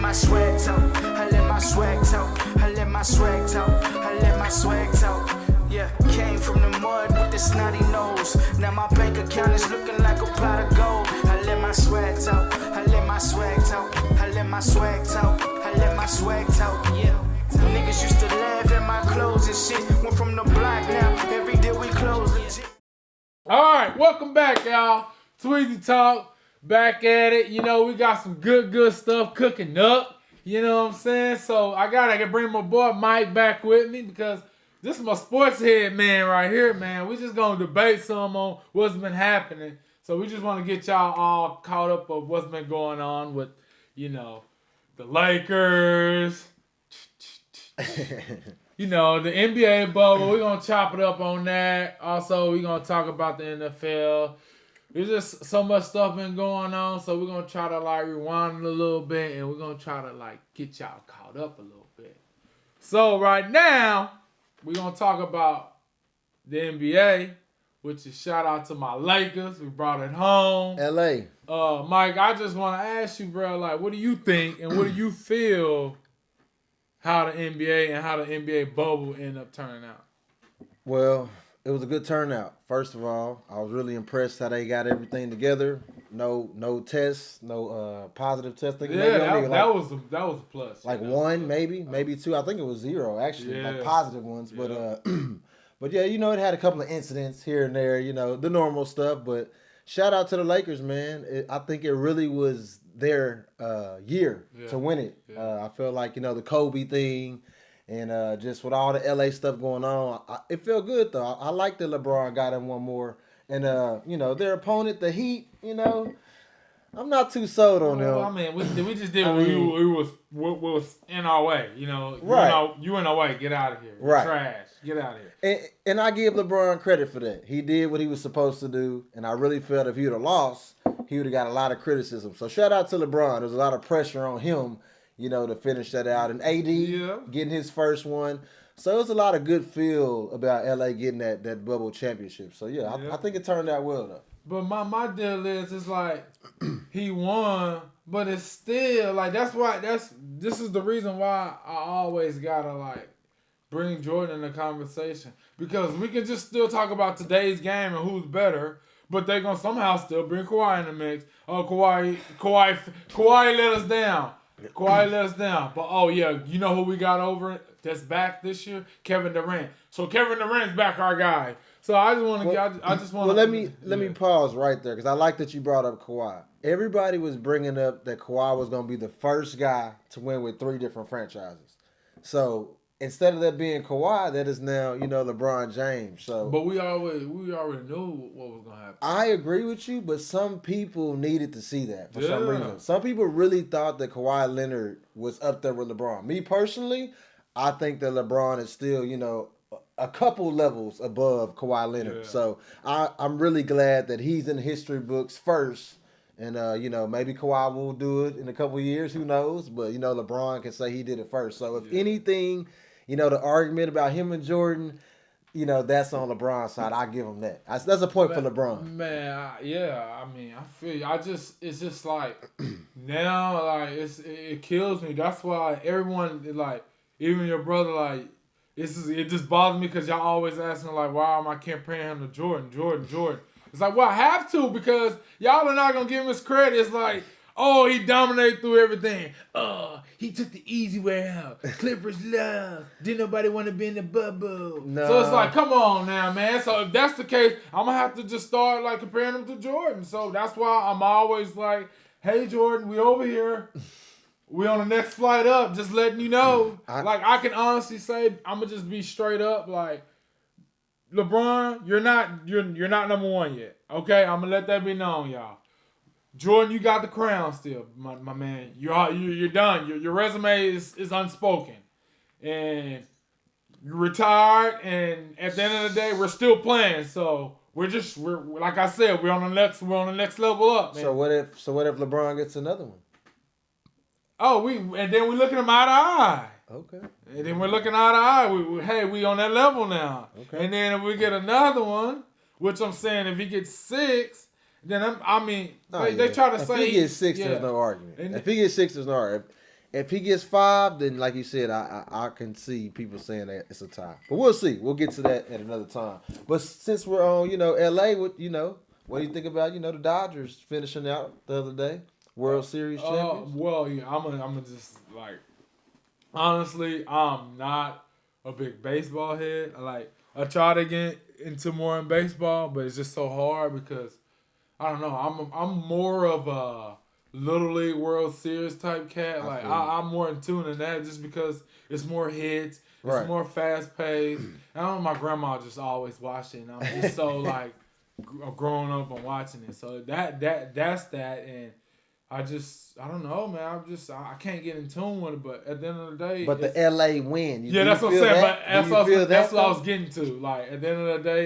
my swag talk. I let my swag talk. I let my swag talk. I let my swag talk. Yeah, came from the mud with the snotty nose. Now my bank account is looking like a pot of gold. I let my swag talk. I let my swag talk. I let my swag talk. I let my swag talk. Yeah. Niggas used to laugh at my clothes and shit. Went from the block now. Every day we close legit. All right, welcome back, y'all. Tweezy Talk, back at it. You know, we got some good stuff cooking up. You know what I'm saying? So I gotta bring my boy Mike back with me because this is my sports head man right here, man. We just gonna debate some on what's been happening. So we just want to get y'all all caught up of what's been going on with, you know, the Lakers. You know, the NBA bubble. We're gonna chop it up on that. Also, we're gonna talk about the NFL. There's just so much stuff been going on, so we're gonna try to like rewind it a little bit, and we're gonna try to like get y'all caught up a little bit. So right now, we're going to talk about the NBA, which is shout out to my Lakers. We brought it home. L.A. Mike, I just want to ask you, bro, like, what do you think and what do you feel how the NBA and how the NBA bubble ended up turning out? Well, it was a good turnout. First of all, I was really impressed how they got everything together. No tests, no positive testing. Yeah, that was a plus. Like one, maybe two. I think it was zero actually, like positive ones. Yeah. But yeah, you know, it had a couple of incidents here and there. You know, the normal stuff. But shout out to the Lakers, man. I think it really was their year to win it. Yeah. I feel like, you know, the Kobe thing. And just with all the LA stuff going on, it felt good though. I like that LeBron got him one more. And you know, their opponent, the Heat, you know, I'm not too sold on them. I mean, we just did what was in our way. You know, right? You in our way. Get out of here. Right. Trash. Get out of here. And I give LeBron credit for that. He did what he was supposed to do, and I really felt if he would have lost, he would have got a lot of criticism. So shout out to LeBron. There's a lot of pressure on him, you know, to finish that out. And AD getting his first one. So it's a lot of good feel about LA getting that bubble championship. So yeah. I think it turned out well though. But my deal is, it's like he won, but it's still like this is the reason why I always gotta like bring Jordan in the conversation, because we can just still talk about today's game and who's better, but they gonna somehow still bring Kawhi in the mix. Oh, Kawhi let us down. Kawhi let us down. But oh yeah, you know who we got over that's back this year? Kevin Durant. So Kevin Durant's back, our guy. So I just want to. Well, let me pause right there because I like that you brought up Kawhi. Everybody was bringing up that Kawhi was going to be the first guy to win with 3 different franchises. So instead of that being Kawhi, that is now, you know, LeBron James. So, but we already knew what was going to happen. I agree with you, but some people needed to see that for some reason. Some people really thought that Kawhi Leonard was up there with LeBron. Me personally, I think that LeBron is still, you know, a couple levels above Kawhi Leonard. Yeah. So I'm really glad that he's in the history books first. And, you know, maybe Kawhi will do it in a couple of years. Who knows? But, you know, LeBron can say he did it first. So if anything, you know, the argument about him and Jordan, you know, that's on LeBron's side. I give him that. That's a point for LeBron. Man, I mean, I feel you. It's just like now, like it kills me. That's why everyone, like, even your brother, like, it just bothers me because y'all always asking, like, why am I comparing him to Jordan? It's like, well, I have to, because y'all are not going to give him his credit. It's like, oh, he dominated through everything. He took the easy way out. Clippers love. Didn't nobody want to be in the bubble. No. So it's like, come on now, man. So if that's the case, I'm going to have to just start, like, comparing him to Jordan. So that's why I'm always like, hey, Jordan, we over here. We on the next flight up, just letting you know. I can honestly say, I'm gonna just be straight up, like, LeBron, you're not number one yet. Okay, I'm gonna let that be known, y'all. Jordan, you got the crown still, my man. You're done. Your resume is unspoken, and you retired. And at the end of the day, we're still playing. So we're like I said, we're on the next level up, man. So what if LeBron gets another one? Oh, and then we looking him eye to eye. Okay. And then we're looking eye to eye. We on that level now. Okay. And then if we get another one, which I'm saying if he gets 6, then they try to say if he gets 6, there's no argument. If he gets 6, there's no argument. If he gets 5, then like you said, I can see people saying that it's a tie. But we'll see. We'll get to that at another time. But since we're on, LA, what do you think about, the Dodgers finishing out the other day? World Series champions? Well, yeah, I'm gonna just like, honestly, I'm not a big baseball head. I try to get into more in baseball, but it's just so hard because I don't know. I'm more of a Little League World Series type cat. I'm more in tune than that just because it's more hits, it's more fast paced. I don't know. My grandma just always watched it, and I'm just so like growing up and watching it. So that's that, and I don't know, man. I can't get in tune with it. But at the end of the day, but the LA win. That's what I'm saying. That? But that's what I was getting to. Like at the end of the day,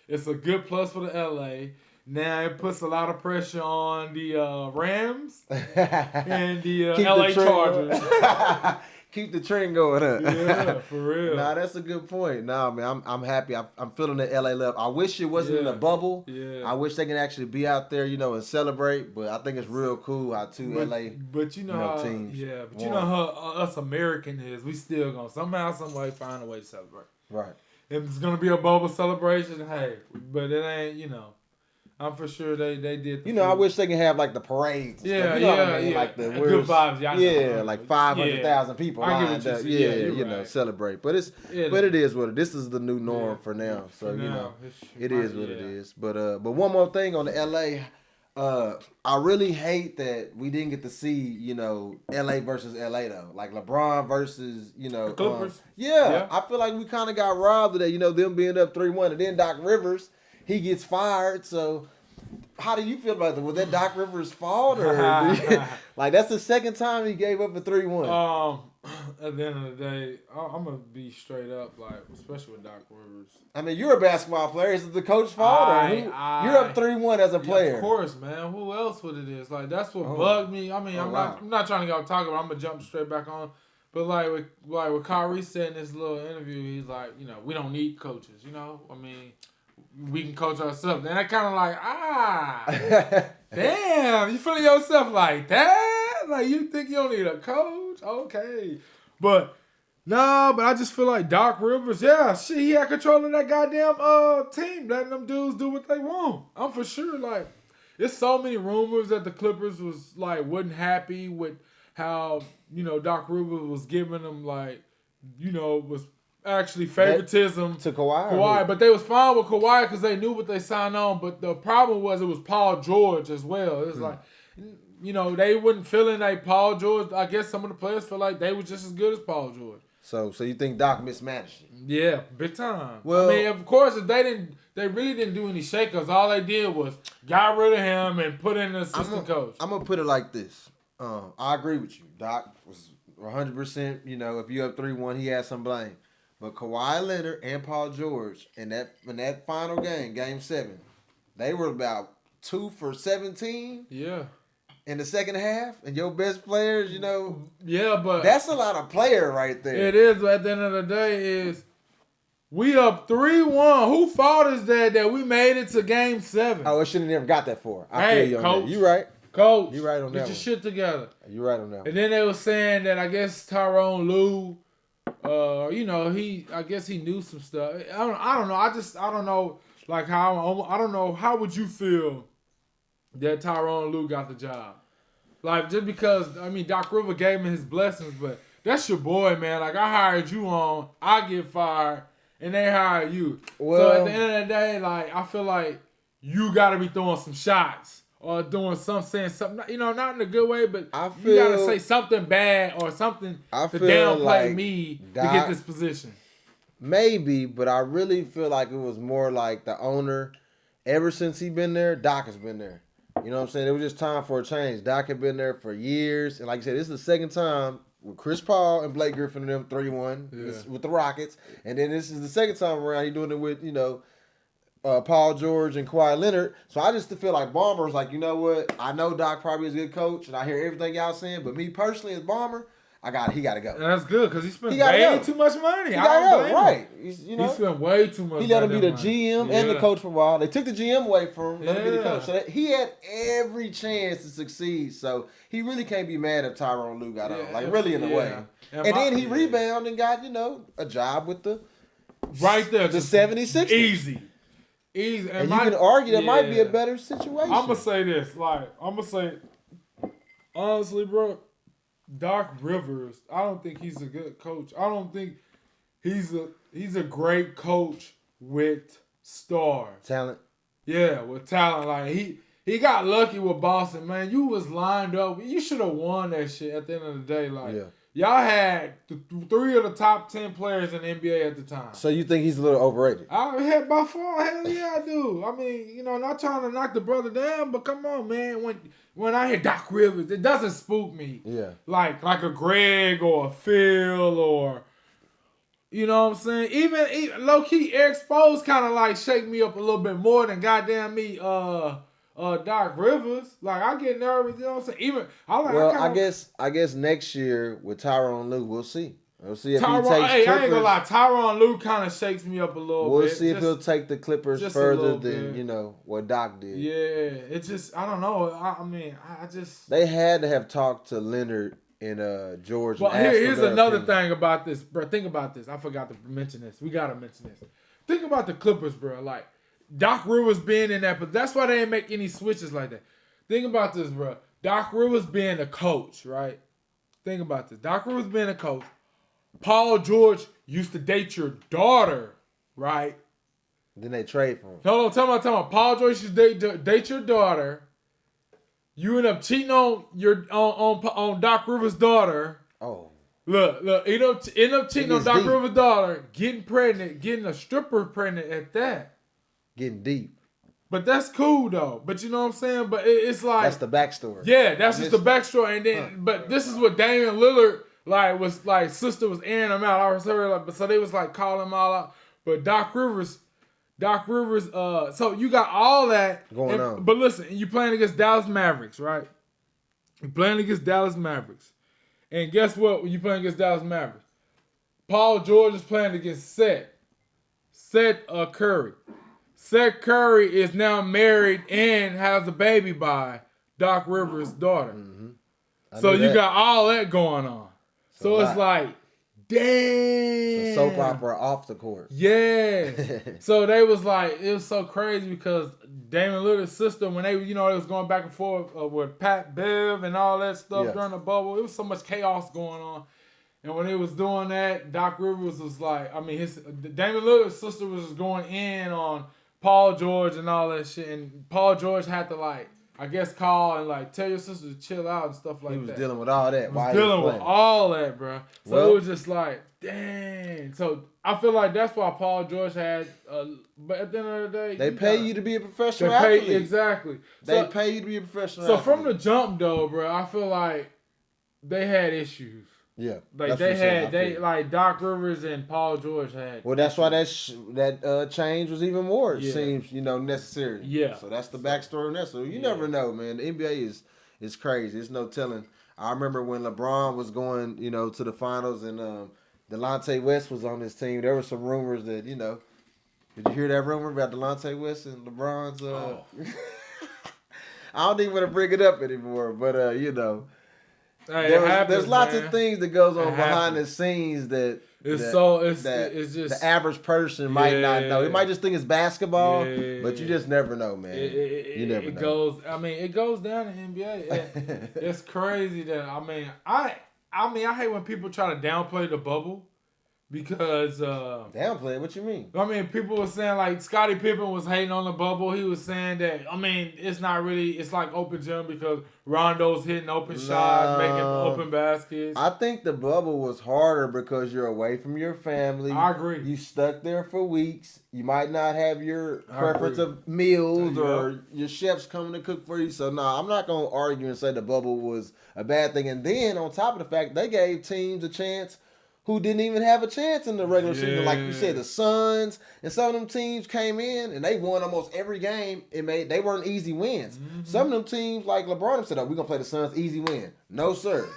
it's a good plus for the LA. Now it puts a lot of pressure on the Rams and the LA Chargers. Keep the trend going, huh? Yeah, for real. Nah, that's a good point. Nah, man, I'm happy. I'm feeling the LA love. I wish it wasn't in a bubble. Yeah. I wish they can actually be out there, and celebrate. But I think it's real cool how LA but how, teams. Yeah, but how us American is. We still gonna somehow, some way find a way to celebrate. Right. If it's gonna be a bubble celebration, hey, but it ain't. I'm for sure they did. I wish they can have like the parades. And stuff. What I mean? Like the good vibes. Yeah, like 500,000 people lined up. Yeah, celebrate. But it is what it. This is the new norm for now. So it is what it is. But one more thing on the LA. I really hate that we didn't get to see LA versus LA though. Like LeBron versus the Clippers. I feel like we kind of got robbed of that. Them being up 3-1, and then Doc Rivers. He gets fired, so how do you feel about that? Was that Doc Rivers' fault, or like that's the second time he gave up a 3-1? At the end of the day, I'm gonna be straight up, like especially with Doc Rivers. I mean, you're a basketball player. Is it the coach's fault, or you're up 3-1 as a player? Yeah, of course, man. Who else would it is? Like that's what bugged me. I mean, I'm not trying to go talk about. I'm gonna jump straight back on. But like with Kyrie said in this little interview, he's like, we don't need coaches. I mean. We can coach ourselves. And I kind of like, damn, you feeling yourself like that? Like, you think you don't need a coach? Okay. But I just feel like Doc Rivers, he had control of that goddamn team, letting them dudes do what they want. I'm for sure, like, there's so many rumors that the Clippers wasn't happy with how, Doc Rivers was giving them, was actually favoritism to Kawhi, but they was fine with Kawhi because they knew what they signed on. But the problem was it was Paul George as well. It was like, they wasn't feeling like Paul George. I guess some of the players feel like they were just as good as Paul George. So you think Doc mismanaged it? Yeah, big time. Well, I mean, of course, if they really didn't do any shakeups. All they did was got rid of him and put in an assistant coach. I'm gonna put it like this. I agree with you. Doc was 100%. If you up 3-1, he had some blame. But Kawhi Leonard and Paul George in that final game, Game 7, they were about 2 for 17. Yeah. In the second half, and your best players, Yeah, but that's a lot of player right there. It is. But at the end of the day, we up 3-1. Who fault is that we made it to Game 7? Oh, it shouldn't have never got that far. I feel you on coach. That. You right. Coach. You right on that. Get your shit together. You right on that one. And then they were saying that I guess Tyronn Lue. I guess he knew some stuff. I don't know. I don't know. Like I don't know. How would you feel that Tyronn Lue got the job? Like just because Doc Rivers gave him his blessings, but that's your boy, man. Like I hired you on, I get fired, and they hire you. Well, so at the end of the day, like I feel like you got to be throwing some shots. Or saying something, not in a good way, but you gotta say something bad or something to downplay like me to get this position. Maybe, but I really feel like it was more like the owner. Ever since he been there, Doc has been there. You know what I'm saying? It was just time for a change. Doc had been there for years, and like I said, this is the second time with Chris Paul and Blake Griffin and them 3-1 with the Rockets, and then this is the second time around he doing it with Paul George and Kawhi Leonard. So I just feel like Ballmer's like, you know what? I know Doc probably is a good coach, and I hear everything y'all saying, but me personally as Ballmer, he got to go. And that's good because he spent He gotta way go. too much money. He I got don't to blame go, him. right? He spent way too much. He let him be the money. GM and the coach for a while. They took the GM away from him. Let him be the Yeah. coach. So he had every chance to succeed. So he really can't be mad if Tyronn Lue got on. Like, really, in a way. And then he rebounded and got, a job with the right there, the 76ers. Easy. And you can argue that might be a better situation. I'm going to say this. Honestly, bro, Doc Rivers, I don't think he's a good coach. I don't think he's a great coach with stars. Talent. Yeah, with talent. Like, he got lucky with Boston, man. You was lined up. You should have won that shit at the end of the day. Like, y'all had 3 of the top 10 players in the NBA at the time. So you think he's a little overrated? I had by far, hell yeah, I do. I mean, not trying to knock the brother down, but come on, man. When I hear Doc Rivers, it doesn't spook me. Yeah. Like a Greg or a Phil or, you know what I'm saying? Even low key, Ep5 kind of like shake me up a little bit more than goddamn me, Doc Rivers. Like, I get nervous, you know what I'm saying? I guess next year with Tyronn Lue, we'll see. We'll see if he takes I ain't Clippers. gonna lie, Tyronn Lue kind of shakes me up a little bit. We'll see if he'll take the Clippers further than, what Doc did. Yeah, it's just, I don't know. I just... They had to have talked to Leonard and George. Well, here's another thing about this, bro. Think about this. I forgot to mention this. We got to mention this. Think about the Clippers, bro. Like, Doc Rivers being in that, but that's why they didn't make any switches like that. Think about this, bro. Doc Rivers being a coach, right? Think about this. Doc Rivers being a coach. Paul George used to date your daughter, right? Then they trade for him. No, tell me. Paul George used to date your daughter. You end up cheating on Doc Rivers' daughter. Oh. Look, end up cheating on Doc Rivers' daughter, getting pregnant, getting a stripper pregnant at that. Getting deep. But that's cool though. But you know what I'm saying? But it's like that's the backstory. Yeah, that's just the backstory. And then but this is what Damian Lillard sister was airing him out. I was heard so they was like calling him all out. But Doc Rivers, so you got all that going on. But listen, you playing against Dallas Mavericks, right? You're playing against Dallas Mavericks. And guess what? When you playing against Dallas Mavericks, Paul George is playing against Seth Curry. Seth Curry is now married and has a baby by Doc Rivers' daughter. Mm-hmm. So you got all that going on. So it's like, damn. It's a soap opera off the court. Yeah. So they was like, it was so crazy because Damian Lillard's sister, when they was going back and forth with Pat Bev and all that stuff during the bubble, it was so much chaos going on. And when they was doing that, Doc Rivers was like, Damian Lillard's sister was just going in on Paul George and all that shit. And Paul George had to call and tell your sister to chill out and stuff like that. He was dealing with all that. He was dealing with all that, bro. So it was just like, dang. So I feel like that's why Paul George had, but at the end of the day, they pay you to be a professional athlete. Exactly. They pay you to be a professional athlete. So from the jump though, bro, I feel like they had issues. Yeah, Doc Rivers and Paul George had. Well, that's why that change was even more. It seems necessary. Yeah. So that's the backstory on that. So you never know, man. The NBA is crazy. There's no telling. I remember when LeBron was going, to the finals and Delonte West was on his team. There were some rumors that Did you hear that rumor about Delonte West and LeBron's? I don't even want to bring it up anymore, but Hey, there's lots of things that goes on behind the scenes that it's just the average person might not know. It might just think it's basketball, but you just never know, man. You never know. It goes down in the NBA. It's crazy that I hate when people try to downplay the bubble. Because downplay, what you mean? People were saying Scottie Pippen was hating on the bubble. He was saying that it's not really, it's like open gym because Rondo's hitting open shots, making open baskets. I think the bubble was harder because you're away from your family. I agree. You stuck there for weeks. You might not have your preference of meals or your chefs coming to cook for you. So I'm not gonna argue and say the bubble was a bad thing. And then on top of the fact they gave teams a chance who didn't even have a chance in the regular season. Like you said, the Suns and some of them teams came in and they won almost every game. They weren't easy wins. Mm-hmm. Some of them teams, like LeBron said, we're going to play the Suns easy win. No, sir.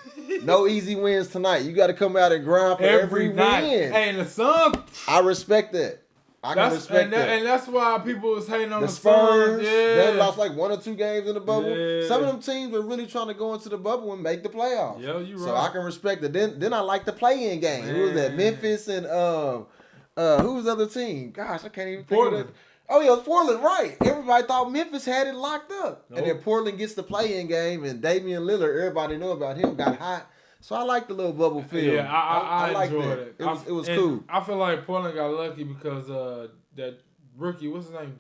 No easy wins tonight. You got to come out and grind for every night. win. Hey, and the Suns. I respect that. I can respect that. And that's why people was hating on the Spurs. Suns. Yeah. They lost like 1 or 2 games in the bubble. Yeah. Some of them teams are really trying to go into the bubble and make the playoffs. Yeah, you're right. So I can respect it. Then I like the play-in game. Who was that? Memphis and who was the other team? Gosh, I can't even think of it. Oh yeah, Portland, right. Everybody thought Memphis had it locked up. Nope. And then Portland gets the play-in game and Damian Lillard, everybody know about him, got hot. So I like the little bubble feel. Yeah, I enjoyed it. It was cool. I feel like Portland got lucky because that rookie, what's his name?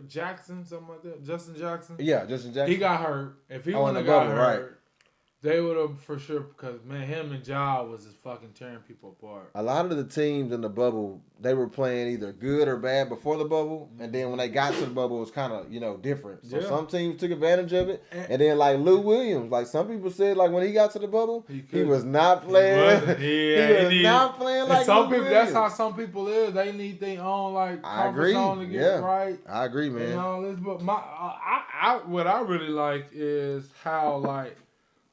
Jackson, something like that. Justin Jackson. Yeah, Justin Jackson. He got hurt. If he wouldn't have got hurt, they would have for sure. Because man, him and Ja was just fucking tearing people apart. A lot of the teams in the bubble, they were playing either good or bad before the bubble, and then when they got to the bubble, it was kind of different. So some teams took advantage of it, and then like Lou Williams, like some people said, like when he got to the bubble, he was not playing. He was not playing like some Lou people. Williams. That's how some people is. They need their own like I agree. Zone to get right. I agree, man. And all this, but what I really like is how like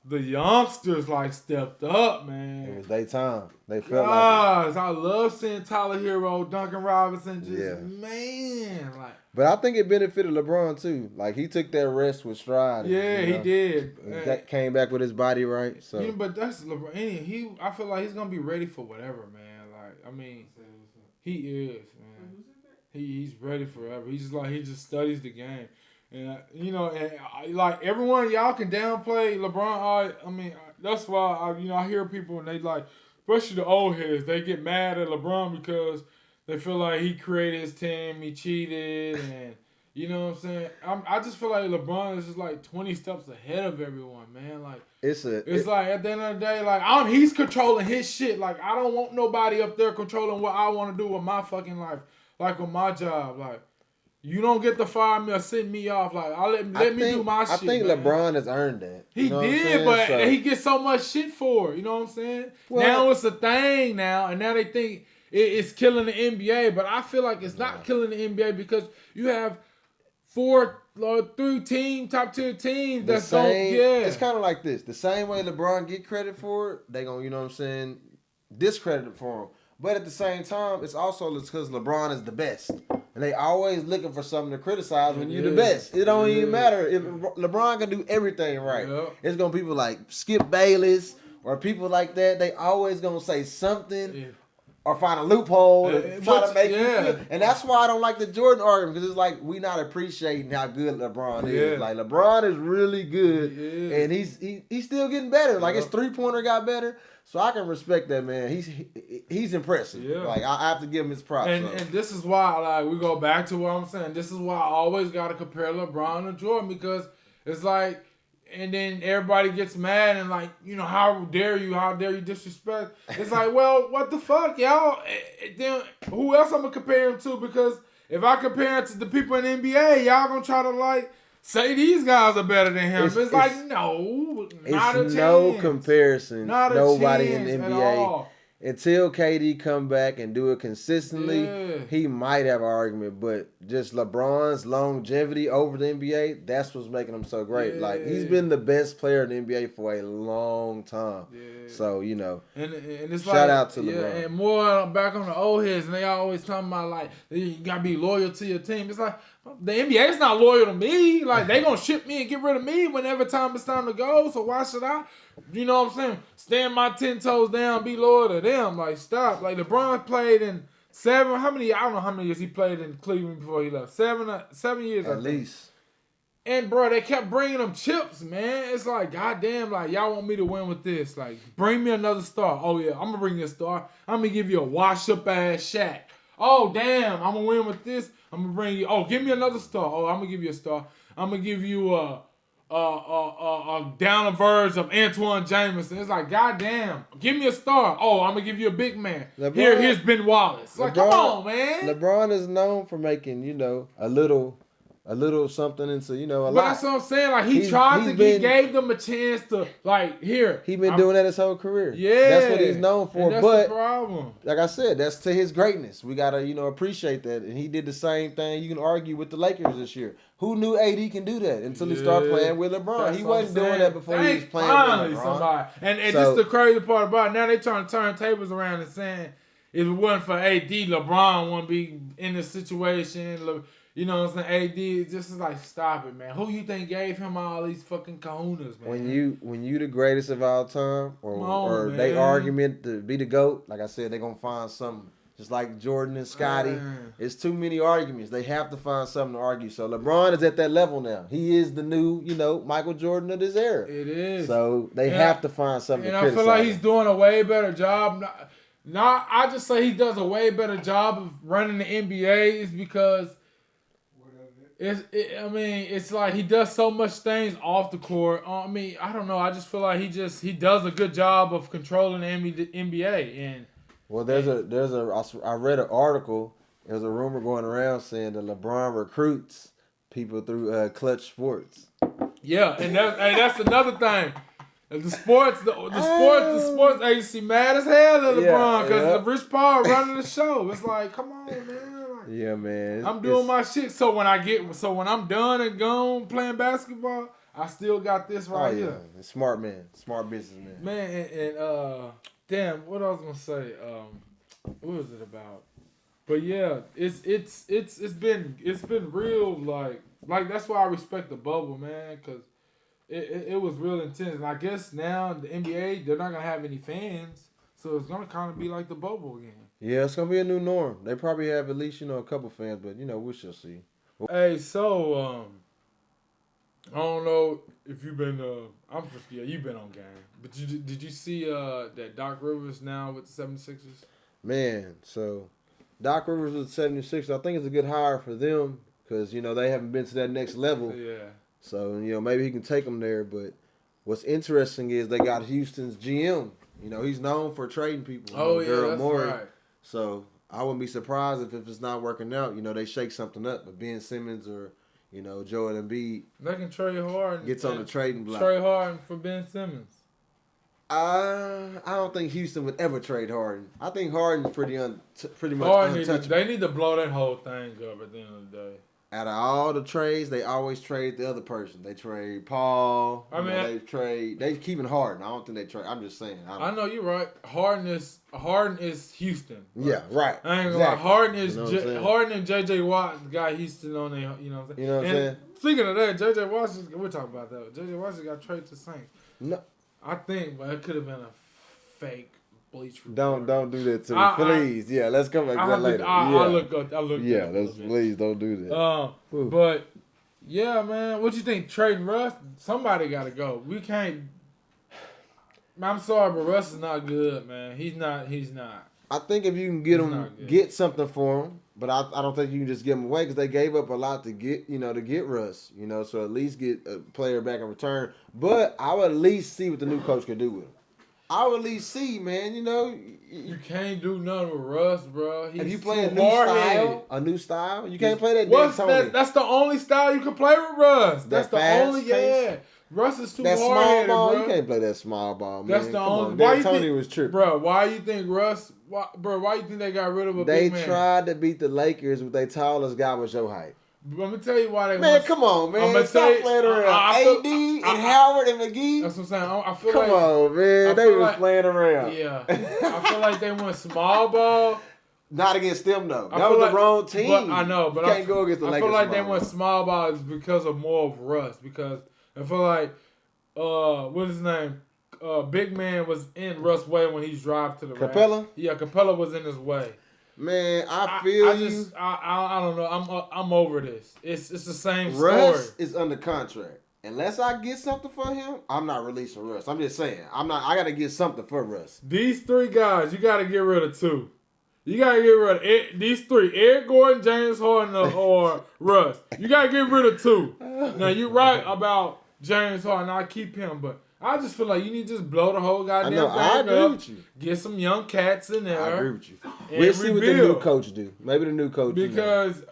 the youngsters like stepped up, man. It was their time. They felt like it. I love seeing Tyler Hero, Duncan Robinson, man, like. But I think it benefited LeBron too. Like he took that rest with stride. Yeah, he did. That came back with his body right. So. Yeah, but that's LeBron. I feel like he's gonna be ready for whatever, man. Like I mean, he is, man. He's ready forever. He just studies the game. And like everyone, y'all can downplay LeBron. I mean, that's why I hear people and they like, especially the old heads, they get mad at LeBron because they feel like he created his team, he cheated, and you know what I'm saying. I just feel like LeBron is just like 20 steps ahead of everyone, man. Like it's like at the end of the day, like he's controlling his shit. Like I don't want nobody up there controlling what I want to do with my fucking life, like with my job, like. You don't get to fire me or send me off. Like, let me do my shit. I think man. LeBron has earned that. He did, but he gets so much shit for it. You know what I'm saying? Well, now it's a thing now, and now they think it's killing the NBA. But I feel like it's not killing the NBA because you have 3 top tier teams that's It's kind of like this. The same way LeBron get credit for it, they gonna, you know what I'm saying, discredit it for him. But at the same time, it's also because LeBron is the best. And they always looking for something to criticize when you're the best. It don't even matter. If LeBron can do everything right, it's going to be people like Skip Bayless or people like that. They always going to say something or find a loophole to try to make you feel. And that's why I don't like the Jordan argument because it's like we not appreciating how good LeBron is. Like LeBron is really good and he's still getting better. Like his 3-pointer got better. So I can respect that, man. He's impressive. Yeah. Like I have to give him his props. And this is why, like, we go back to what I'm saying. This is why I always got to compare LeBron to Jordan because it's like, and then everybody gets mad and like, how dare you disrespect? It's like, well, what the fuck, y'all? Then who else I'm gonna compare him to? Because if I compare him to the people in the NBA, y'all gonna try to like. Say these guys are better than him. It's like, no, not a chance. No comparison. Nobody in the NBA. Until KD come back and do it consistently, he might have an argument. But just LeBron's longevity over the NBA, that's what's making him so great. Like, he's been the best player in the NBA for a long time. Yeah. So, and it's shout out to LeBron. And more back on the old heads, and they always talking about, like, you got to be loyal to your team. It's like, the NBA's not loyal to me. Like, they going to ship me and get rid of me whenever it's time to go. So why should I, you know what I'm saying, stand my 10 toes down, be loyal to them? Like, stop. Like, LeBron played in I don't know how many years he played in Cleveland before he left. 7 years. At least. And, bro, they kept bringing them chips, man. It's like, goddamn, like, y'all want me to win with this. Like, bring me another star. Oh, yeah, I'm going to bring you a star. I'm going to give you a wash-up-ass Shaq. Oh, damn, I'm going to win with this. I'm going to bring you, give me another star. Oh, I'm going to give you a star. I'm going to give you a down the verge of Antoine Jameson. It's like, goddamn, give me a star. Oh, I'm going to give you a big man. Here's Ben Wallace. Like, come on, man. LeBron is known for making, a little a little something into, a But lot. that's what I'm saying. Like, he gave them a chance to, like, here. He been doing that his whole career. Yeah. That's what he's known for. And that's but the problem. Like I said, that's to his greatness. We gotta, appreciate that. And he did the same thing. You can argue with the Lakers this year. Who knew AD can do that until he started playing with LeBron? He wasn't doing that before he was playing with LeBron. Somebody. And just the crazy part about it, now they trying to turn tables around and saying if it wasn't for AD, LeBron wouldn't be in this situation. You know what I'm saying? AD just is like, stop it, man. Who you think gave him all these fucking kahunas, man? When you the greatest of all time, or they argument to be the GOAT, like I said, they're gonna find something. Just like Jordan and Scotty, it's too many arguments. They have to find something to argue. So LeBron is at that level now. He is the new, Michael Jordan of this era. It is. So they have to find something to criticize. And I feel like he's doing a way better job. I just say he does a way better job of running the NBA is because it's like he does so much things off the court. I don't know. I just feel like he does a good job of controlling the NBA. And I read an article. There's a rumor going around saying that LeBron recruits people through Clutch Sports. Yeah, and that's another thing. The sports agency mad as hell at LeBron because Rich Paul running the show. It's like, come on, man. Yeah, man. I'm doing my shit. So when I'm done and gone playing basketball, I still got this right here. Smart man, smart businessman. Man, and damn, what I was gonna say? What was it about? But yeah, it's been real like that's why I respect the bubble, man, because it was real intense. And I guess now the NBA they're not gonna have any fans, so it's gonna kind of be like the bubble again. Yeah, it's gonna be a new norm. They probably have at least a couple fans, but we shall see. Hey, so I don't know if you've been you've been on game, but did you see that Doc Rivers now with the 76ers? Man, so Doc Rivers with the 76ers, I think it's a good hire for them because they haven't been to that next level. Yeah. So maybe he can take them there. But what's interesting is they got Houston's GM. He's known for trading people. That's Morey. right. So I wouldn't be surprised if it's not working out. They shake something up. But Ben Simmons or Joel Embiid, they can trade Harden. Gets on the trading block. Trade Harden for Ben Simmons. I don't think Houston would ever trade Harden. I think Harden's pretty much untouchable. They need to blow that whole thing up at the end of the day. Out of all the trades, they always trade the other person. They trade Paul. They keeping Harden. I don't think they trade. I'm just saying. I know you're right. Harden is Houston. Right? Yeah, right. I ain't gonna lie. Harden is Harden and JJ Watt got Houston on there. You know what I'm saying? You know what I'm saying? Speaking of that, JJ Watt, we'll talk about that. JJ Watt got traded to Saints. No, I think, but it could have been a fake bleach. Don't do that to me, please. Yeah, let's come back to that later. I look. Yeah, please don't do that. But yeah, man, what you think? Trading Russ? Somebody got to go. We can't. I'm sorry, but Russ is not good, man. He's not. I think if you can get something for him, but I don't think you can just give him away because they gave up a lot to get Russ. So at least get a player back in return. But I would at least see what the new coach could do with him. I would at least see, man. You can't do nothing with Russ, bro. If you play a new style, you can't play that. That's the only style you can play with Russ. That's the only pace? Russ is too that hard-headed, small ball. bro. You can't play that small ball, man. That's the only. Why Tony was tripping, bro. Why you think Russ? Why you think they got rid of a big man? They tried to beat the Lakers with their tallest guy was your height. I'm gonna tell you why they. Man, come on, man. Stop playing around. AD and Howard and McGee. That's what I'm saying. I feel come on, man. They was playing around. Yeah, I feel like they went small ball. Not against them though. That was the wrong team. But I know, but you can't go against the Lakers. I feel like they went small ball is because of more of Russ. Because I feel like what's his name? Big man was in Russ' way when he's driving to the Capella? rack. Yeah, Capella was in his way. Man, I feel you. I don't know. I'm over this. It's the same Russ story. is under contract. Unless I get something for him, I'm not releasing Russ. I'm just saying. I got to get something for Russ. These three guys, you got to get rid of two. You got to get rid of these three. Eric Gordon, James Harden, or Russ. You got to get rid of two. Now, you're right about James Harden. I keep him, but I just feel like you need to just blow the whole goddamn thing up. I agree with you. Get some young cats in there. I agree with you. We'll see what the new coach do. Maybe the new coach because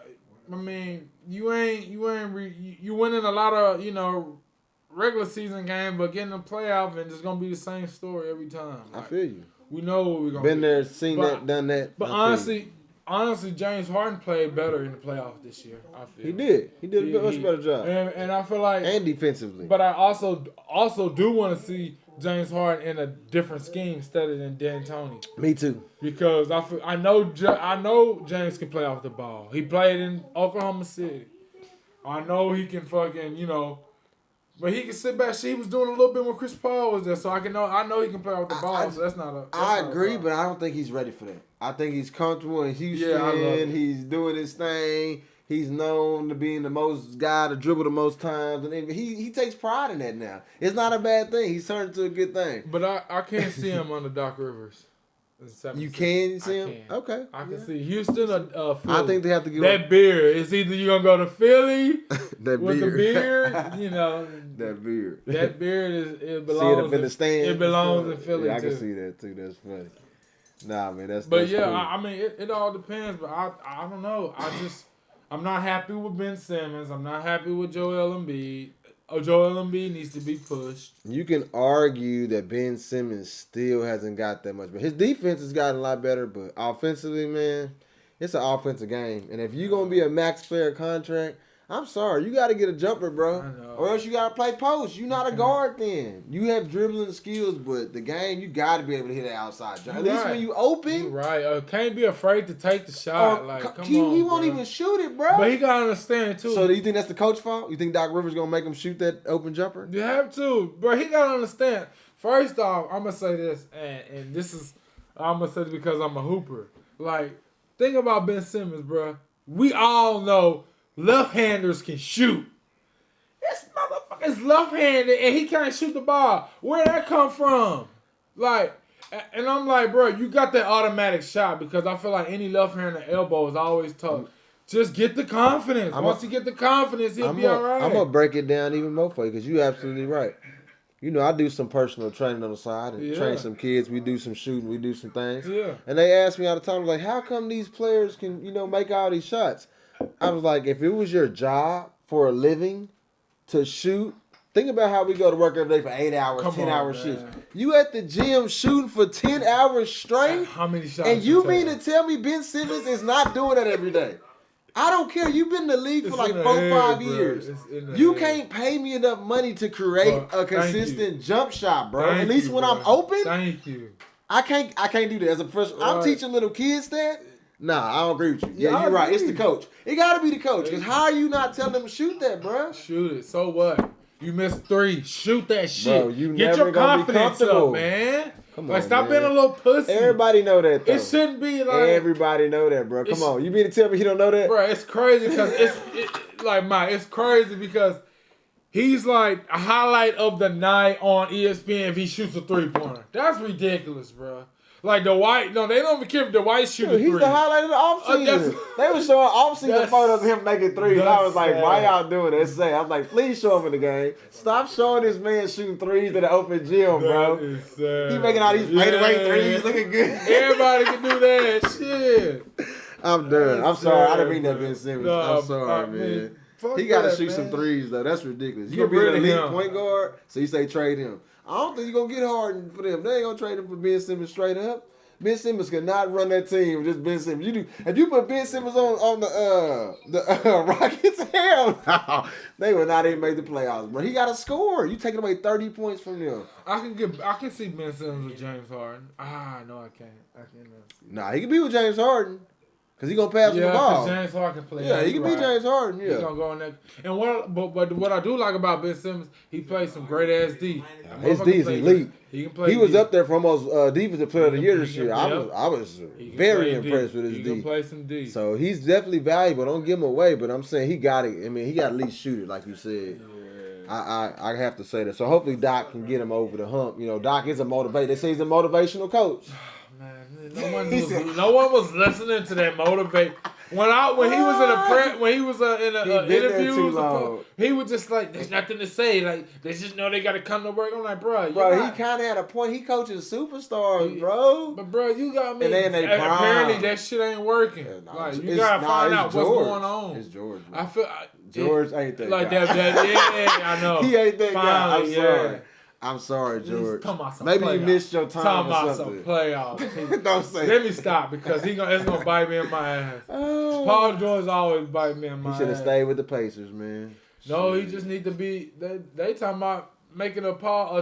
I mean, you winning a lot of, regular season games, but getting a playoff and it's gonna be the same story every time. I feel you. We know what we're gonna Been there, seen that, done that. But honestly, James Harden played better in the playoffs this year. I feel he did a much better job, and I feel like and defensively. But I also do want to see James Harden in a different scheme instead of than D'Antoni. Me too. Because I know James can play off the ball. He played in Oklahoma City. I know he can fucking but he can sit back. He was doing a little bit when Chris Paul was there, so I know he can play off the ball. So that's not a. I agree, but I don't think he's ready for that. I think he's comfortable in Houston. Yeah, he's doing his thing. He's known to being the most guy to dribble the most times, and he takes pride in that now. It's not a bad thing. He's turned into a good thing. But I can't see him under Doc Rivers. You can see him? Can. Okay. I can see Houston or Philly. I think they have to give that beard. It's either you're going to go to Philly that with beard. the beard, That beard. That beard it belongs see it up in the stands. It belongs in Philly I too. can see that too. That's funny. Nah, man, that's But yeah, cool. I mean, it all depends. But I don't know. I'm not happy with Ben Simmons. I'm not happy with Joel Embiid. Joel Embiid needs to be pushed. You can argue that Ben Simmons still hasn't got that much, but his defense has gotten a lot better. But offensively, man, it's an offensive game. And if you're gonna be a max player contract, I'm sorry, you got to get a jumper, bro, I know. or else you got to play post. You're not a guard then. You have dribbling skills, but the game you got to be able to hit an outside jump. At least when you open. You're right. Can't be afraid to take the shot. He won't even shoot it, bro. But he gotta understand too. So do you think that's the coach's fault? You think Doc Rivers gonna make him shoot that open jumper? You have to, bro. He gotta understand. First off, I'm gonna say this, and this is I'm gonna say this because I'm a hooper. Like, think about Ben Simmons, bro. We all know left-handers can shoot. This motherfucker's left-handed and he can't shoot the ball. Where'd that come from? Like, and I'm like, bro, you got that automatic shot because I feel like any left-handed elbow is always tough. Just get the confidence. Once you get the confidence, he'll be all right. I'm going to break it down even more for you because you're absolutely right. I do some personal training on the side and train some kids. We do some shooting. We do some things. Yeah. And they ask me all the time, like, how come these players can, make all these shots? I was like, if it was your job for a living to shoot, think about how we go to work every day for 8 hours, 10-hour shifts. You at the gym shooting for 10 hours straight? How many shots? And you mean to tell me Ben Simmons is not doing that every day? I don't care. You've been in the league for like 4-5 years. You can't pay me enough money to create a consistent jump shot, bro. At least when I'm open. Thank you. I can't do that as a professional. I'm teaching little kids that. Nah, I don't agree with you. Yeah, you're right. It's the coach. It got to be the coach. Because how are you not telling them to shoot that, bro? Shoot it. So what? You missed 3. Shoot that shit. Bro, you get never your gonna be confidence comfortable. up, man. Come like, on, stop man. being a little pussy. Everybody know that, though. It shouldn't be like... Everybody know that, bro. Come on. You mean to tell me he don't know that? Bro, it's crazy because it's crazy because he's like a highlight of the night on ESPN if he shoots a 3-pointer. That's ridiculous, bro. Like they don't even care if the white shooter. He's the highlight of the offseason. They were showing offseason photos of him making threes. I was like, why y'all doing that? I was like, please show him in the game. Stop showing this man shooting threes in the open gym, bro. He making all these fadeaway threes looking good. Everybody can do that shit. I'm done. I'm sorry. I didn't mean that, Ben Simmons. I'm sorry, man. He got to shoot some threes, though. That's ridiculous. You're going to be an elite point guard, so you say trade him. I don't think you're going to get Harden for them. They ain't going to trade him for Ben Simmons straight up. Ben Simmons cannot run that team with just Ben Simmons. If you put Ben Simmons on the Rockets, hell no. They would not even make the playoffs. But he got to score. You taking away 30 points from them. I can see Ben Simmons with James Harden. No, I can't. I cannot see. Nah, he can be with James Harden. Because he's going to pass him the ball. Yeah, James Harden can play. Yeah, he can be James Harden, yeah. He's going to go in there. And what I do like about Ben Simmons, he plays some great-ass D. His D is elite. He can play He was D. up there for almost defensive player of the year this year. I was very impressed with his D. He can play some D. So he's definitely valuable. Don't give him away, but I'm saying he got it. I mean, he got to at least shoot it, like you said. Yeah. I have to say that. So hopefully Doc can get him over the hump. Doc is a motivator. They say he's a motivational coach. Man, no one was listening to that motivate. When he was in a interview, too long. he was just like, "There's nothing to say. Like they just know they got to come to work." I'm like, bro, he kind of had a point. He coaches superstars, bro. But bro, you got me. And they apparently, that shit ain't working. Yeah, like you gotta find out what's going on. It's George. Man. I feel George ain't that like guy. I know. He ain't that guy. I'm sorry. Yeah. I'm sorry, George. Maybe you missed your time or something. Playoffs. Don't say Let me stop because it's gonna bite me in my ass. Oh. Paul George always bite me in my ass. He should have stayed with the Pacers, man. No, he just need to be. They talking about making a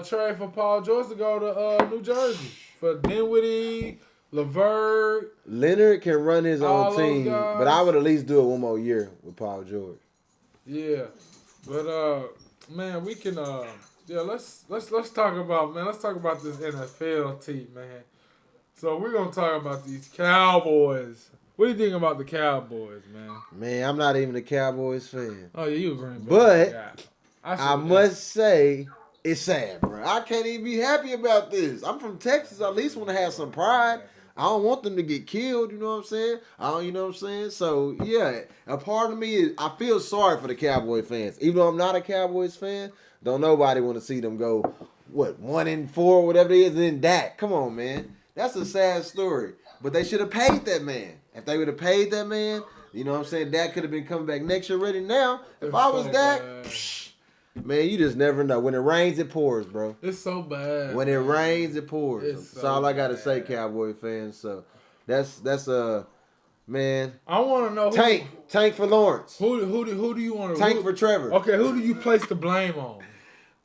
trade for Paul George to go to New Jersey for Dinwiddie, LeVert. Leonard can run his own team, guys. but I would at least do it one more year with Paul George. Yeah, but man, we can yeah, let's talk about this NFL team, man. So we're gonna talk about these Cowboys. What do you think about the Cowboys, man? Man, I'm not even a Cowboys fan. Oh yeah, you agree, but I must say it's sad, bro. I can't even be happy about this. I'm from Texas. I at least want to have some pride. I don't want them to get killed, you know what I'm saying? You know what I'm saying? So, yeah, a part of me is I feel sorry for the Cowboy fans. Even though I'm not a Cowboys fan, don't nobody want to see them go, 1-4, whatever it is, and then Dak. Come on, man. That's a sad story. But they should have paid that man. If they would have paid that man, you know what I'm saying, Dak could have been coming back next year ready now. If I was Dak, man, you just never know. When it rains, it pours, bro. It's so bad. When it rains, it pours. That's all I gotta say, Cowboy fans. So that's man. I want to know Tank for Lawrence. Who do you want to Tank for Trevor? Okay, who do you place the blame on?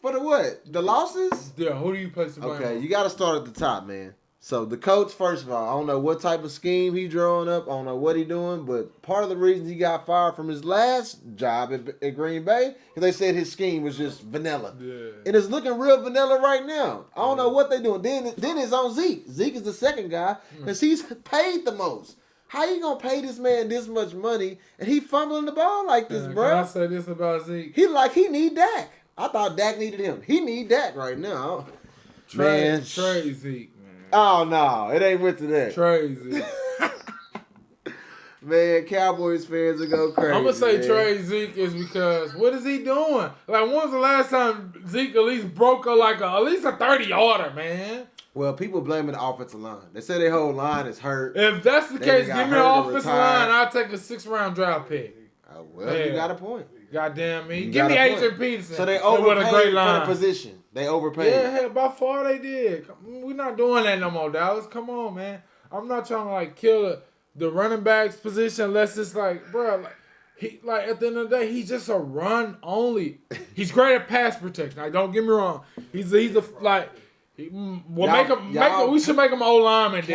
For the what? The losses? Yeah, who do you place the blame on? Okay, you got to start at the top, man. So the coach, first of all, I don't know what type of scheme he drawing up. I don't know what he doing, but part of the reason he got fired from his last job at Green Bay is they said his scheme was just vanilla. Yeah. And it's looking real vanilla right now. I don't know what they doing. Then it's on Zeke. Zeke is the second guy because he's paid the most. How you gonna pay this man this much money and he fumbling the ball like this, bro? Can I say this about Zeke? He need Dak. I thought Dak needed him. He need Dak right now. Trade Zeke. Oh, no. It ain't with to that. Crazy. Man, Cowboys fans are go crazy. I'm going to say man. trade Zeke is because what is he doing? Like, when's the last time Zeke at least broke at least a 30-yarder, man? Well, people blaming the offensive line. They say their whole line is hurt. If that's the case, give me an offensive line. I'll take a 6th-round draft pick. You got a point. Goddamn me. Give me Adrian Peterson. So they overpaid for the position. They overpaid. Yeah, hell, by far they did. We're not doing that no more, Dallas. Come on, man. I'm not trying to kill the running backs position unless it's bro, at the end of the day, he's just a run only. He's great at pass protection. Like, don't get me wrong. We should make him O lineman. If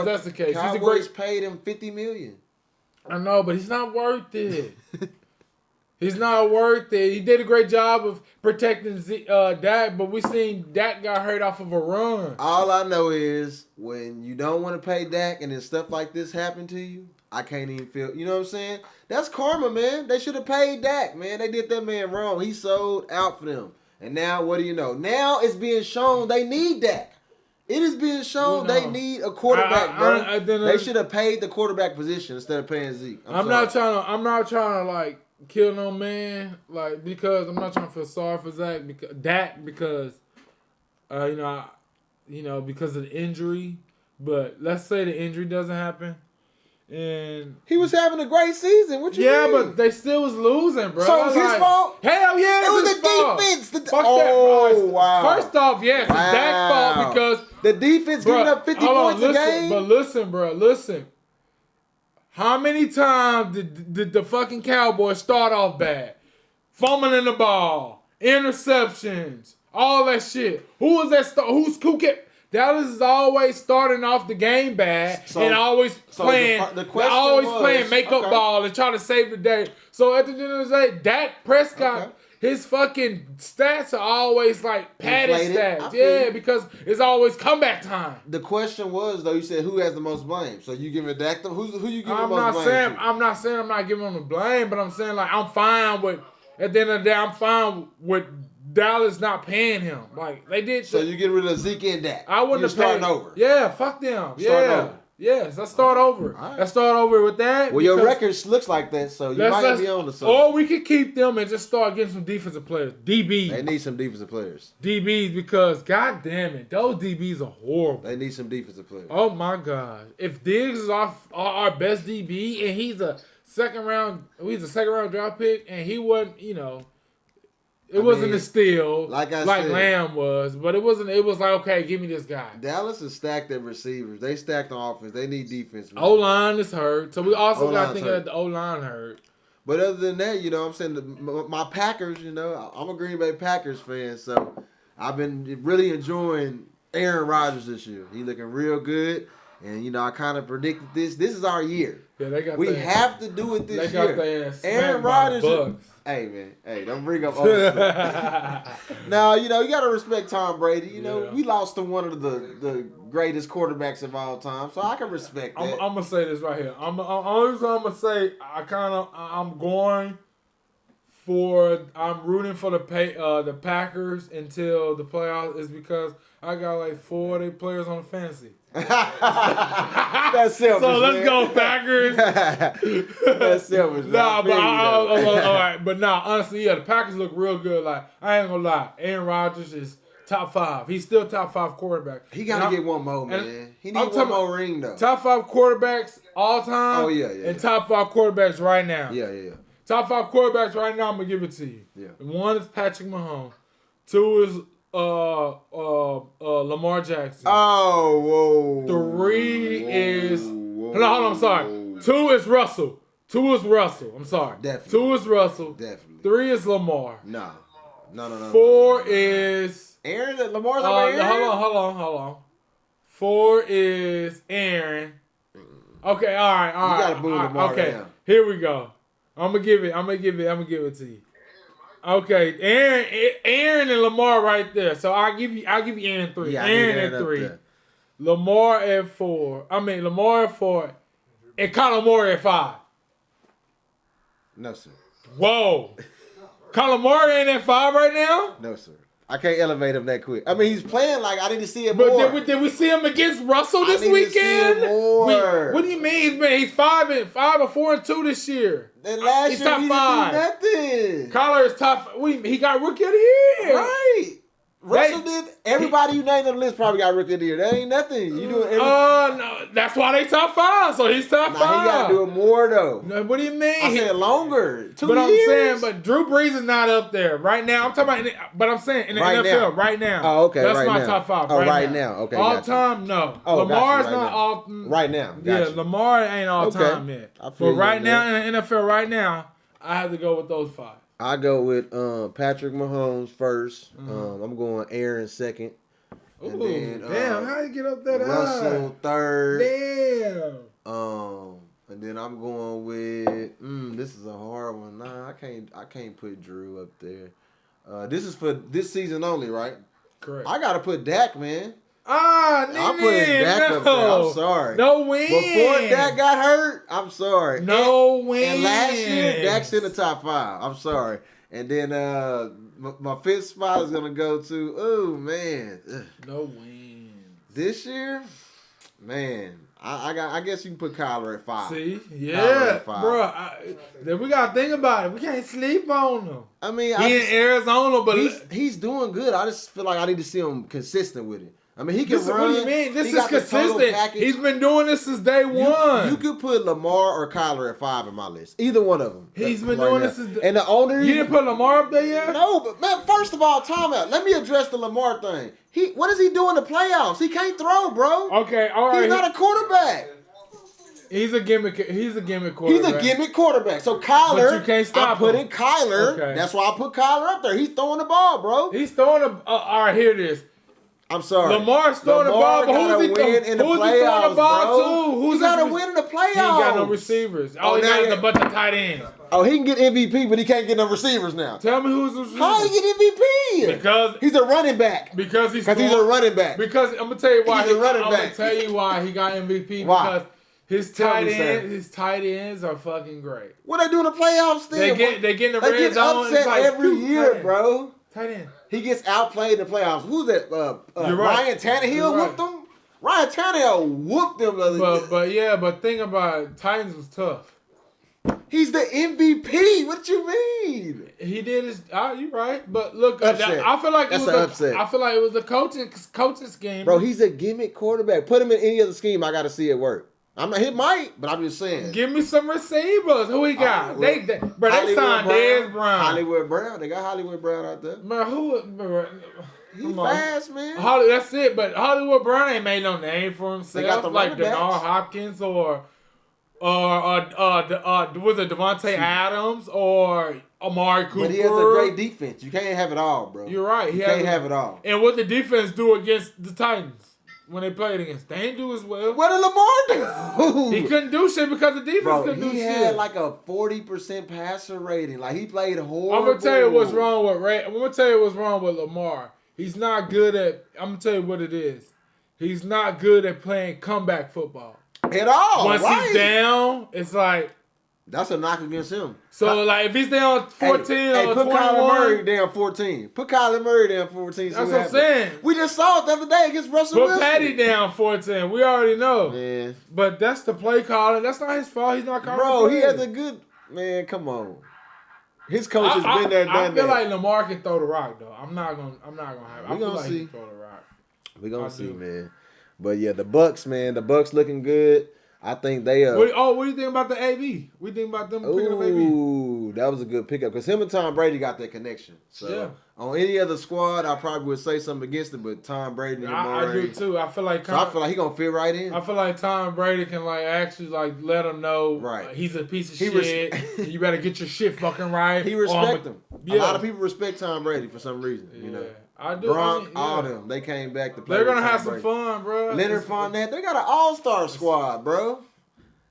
that's the case. Cowboys paid him $50 million. I know, but he's not worth it. He's not worth it. He did a great job of protecting Dak, but we seen Dak got hurt off of a run. All I know is when you don't want to pay Dak and then stuff like this happen to you, I can't even feel. You know what I'm saying? That's karma, man. They should have paid Dak, man. They did that man wrong. He sold out for them. And now, what do you know? Now it's being shown they need Dak. It is being shown they need a quarterback, bro. They should have paid the quarterback position instead of paying Zeke. I'm not trying to kill no man, because I'm not trying to feel sorry for Dak because because of the injury. But let's say the injury doesn't happen, and he was having a great season. What you mean? But they still was losing, bro. So it was his fault? Hell yeah, it was his fault. Defense. Fuck that, bro. Wow. First off, yes, it's Dak's fault because the defense giving up 50 points a game. But listen, bro, listen. How many times did the fucking Cowboys start off bad? Fumbling the ball, interceptions, all that shit. Who was that? Who kept? Dallas is always starting off the game bad and always playing. Playing makeup ball and trying to save the day. So at the end of the day, Dak Prescott. His fucking stats are always padded stats. Yeah, because it's always comeback time. The question was, though, you said who has the most blame. So you giving Dak who you giving the most blame to? I'm not saying I'm not giving him the blame, but I'm saying I'm fine with, at the end of the day, I'm fine with Dallas not paying him. They did. So you get rid of Zeke and Dak. I wouldn't have starting over. Yeah, fuck them. Yeah. Yes, let's start over. Right. Let's start over with that. Well, your record looks like that, so you might be on to something. Or we could keep them and just start getting some defensive players. DBs. They need some defensive players. DBs because, god damn it, those DBs are horrible. They need some defensive players. Oh my gosh. If Diggs is our best DB and he's a second round draft pick and he wasn't, it wasn't a steal like said, Lamb was, but it wasn't. It was like, okay, give me this guy. Dallas is stacked at receivers. They stacked on offense. They need defense. O-line is hurt, so we also got to think that the O-line hurt. But other than that, I'm saying my Packers. I'm a Green Bay Packers fan, so I've been really enjoying Aaron Rodgers this year. He's looking real good, and I kind of predicted this. This is our year. Yeah, they got. We have to do it this year. Their ass Aaron Rodgers. Hey, man. Hey, don't bring up other stuff. Now, you got to respect Tom Brady. We lost to one of the greatest quarterbacks of all time, so I can respect that. I'm going to say this right here. I'm going to say I'm rooting for the Packers until the playoffs is because I got like 4 of their players on the fantasy. That's selfish. So let's go Packers. That's selfish. Nah, but all right. But honestly, the Packers look real good. Like, I ain't gonna lie, Aaron Rodgers is top 5. He's still top 5 quarterback. He gotta get one more, man. He needs one more ring though. Top 5 quarterbacks all time. Oh yeah. And top 5 quarterbacks right now. Yeah. Top 5 quarterbacks right now. I'm gonna give it to you. Yeah. 1 is Patrick Mahomes. 2 is Lamar Jackson. Oh, whoa. 3 is hold on, I'm sorry. 2 is Russell. 2 is Russell. I'm sorry. Definitely. 2 is Russell. Definitely. 3 is Lamar. No. 4 is Aaron. Lamar's over Aaron. Hold on. 4 is Aaron. Okay, all right. You gotta move Lamar down. Here we go. I'm gonna give it to you. Okay, Aaron and Lamar right there. So I'll give you Aaron 3. Yeah, Aaron at 3. Lamar at 4. Lamar at 4. And Kyler Murray at 5. No, sir. Whoa. Kyler Murray ain't at 5 right now? No, sir. I can't elevate him that quick. He's playing like I need to see him but more. Did we see him against Russell this weekend? To see him more. What do you mean? He's 5 or 4-2 this year. Then last He's year top he 5. didn't do nothing. Kyler is top. He got Rookie of the Year. Right. Russell did. Everybody you named on the list probably got Rookie of the Year. That ain't nothing. You doing everything. No. That's why they top 5. So he's top 5. He got to do it more though. No, what do you mean? I said longer. 2 but years. I'm saying, but Drew Brees is not up there right now. I'm talking about, but I'm saying in the right NFL now. right now. Oh, okay. That's right my now. top 5. Oh, right now. Okay. All gotcha. time, no. Oh, Lamar's gotcha, not all. Right now. Yeah, Gotcha. Lamar ain't all time yet. But right now in the NFL, right now, I have to go with those 5. I go with Patrick Mahomes first. I'm going Aaron second. And Ooh, then, damn! How you get up that Russell third. Damn. And then I'm going with. This is a hard one. Nah, I can't put Drew up there. This is for this season only, right? Correct. I gotta put Dak, man. I'm putting Dak up there. I'm sorry. No win. Before Dak got hurt, I'm sorry. No win. And last year, Dak's in the top 5. I'm sorry. And then my 5th spot is gonna go to. Oh man. Ugh. No wins. This year, man. I guess you can put Kyler at 5. See, yeah, bro. Then we gotta think about it. We can't sleep on him. He in Arizona, but he's doing good. I just feel like I need to see him consistent with it. He can run. What do you mean? This is consistent. He's been doing this since day one. You could put Lamar or Kyler at 5 in my list. Either one of them. He's been doing this since. And the owner. You didn't put Lamar up there yet? No, but man, first of all, time out. Let me address the Lamar thing. What does he do in the playoffs? He can't throw, bro. Okay, all right. He's not a quarterback. He's a gimmick quarterback. He's a gimmick quarterback. So Kyler, but you can't stop I put in Kyler. Okay. That's why I put Kyler up there. He's throwing the ball, bro. He's throwing the. All right, here it is. I'm sorry. Lamar's throwing the ball, but who's he throwing the ball to? Who's got to win in the playoffs? He ain't got no receivers. All he got is a bunch of tight ends. Oh, he can get MVP, but he can't get no receivers now. Tell me who's the receiver. How he get MVP? Because he's a running back. Because he's a running back. Because I'm gonna tell you why he's a running back. I'm gonna tell you why he got MVP. Why? Because his tight ends are fucking great. What they do in the playoffs then? They get in the red zone. Upset like every year, bro. Tight end. He gets outplayed in the playoffs. Who's that? Ryan Tannehill with them? Ryan Tannehill whooped them the other year. But think about it. Titans was tough. He's the MVP. What you mean? He did his. You're right, but look, Upset. I feel like That's it was an upset. I feel like it was a coaching scheme. Bro, he's a gimmick quarterback. Put him in any other scheme, I got to see it work. I'm not. He might, but I'm just saying. Give me some receivers. Who he got? They signed Dez Brown. Hollywood Brown. They got Hollywood Brown out there. Man, He's fast, man. That's it. But Hollywood Brown ain't made no name for himself. They got the like running backs. Denard Hopkins or was it Devontae Adams or Amari Cooper? But he has a great defense. You can't have it all, bro. You're right. You can't have it all. And what the defense do against the Titans when they played against? They ain't do as well. What did Lamar do? He couldn't do shit because the defense couldn't do shit. He had like a 40% passer rating. Like he played horrible. I'm gonna tell you what's wrong with Lamar. He's not good at. I'm gonna tell you what it is. He's not good at playing comeback football at all. Once he's down, it's like that's a knock against him. So like if he's down 14 or put 21, Kyler Murray down 14. Put Kyler Murray down 14. That's what I'm saying. We just saw it the other day against Russell Wilson. Put Patty down 14. We already know. Man. But that's the play calling. That's not his fault. He's not calling. Bro, he has a good man. Come on. His coach has been there, done that. I feel like Lamar can throw the rock though. I'm not gonna have it. I feel like he can throw the rock. We're gonna see, man. But yeah, the Bucks, man. The Bucks looking good. I think they what do you think about the AB? What do you think about them picking up AB? Ooh, that was a good pickup because him and Tom Brady got that connection. So on any other squad, I probably would say something against it, but Tom Brady and I do too. I feel like he gonna fit right in. I feel like Tom Brady can like actually like let him know he's a piece of shit. You better get your shit fucking right. He respect him. Yeah. A lot of people respect Tom Brady for some reason. You know. I do. Gronk, all them. They came back to play. They're gonna have some fun, bro. Leonard Fournette. They got an all-star squad, bro.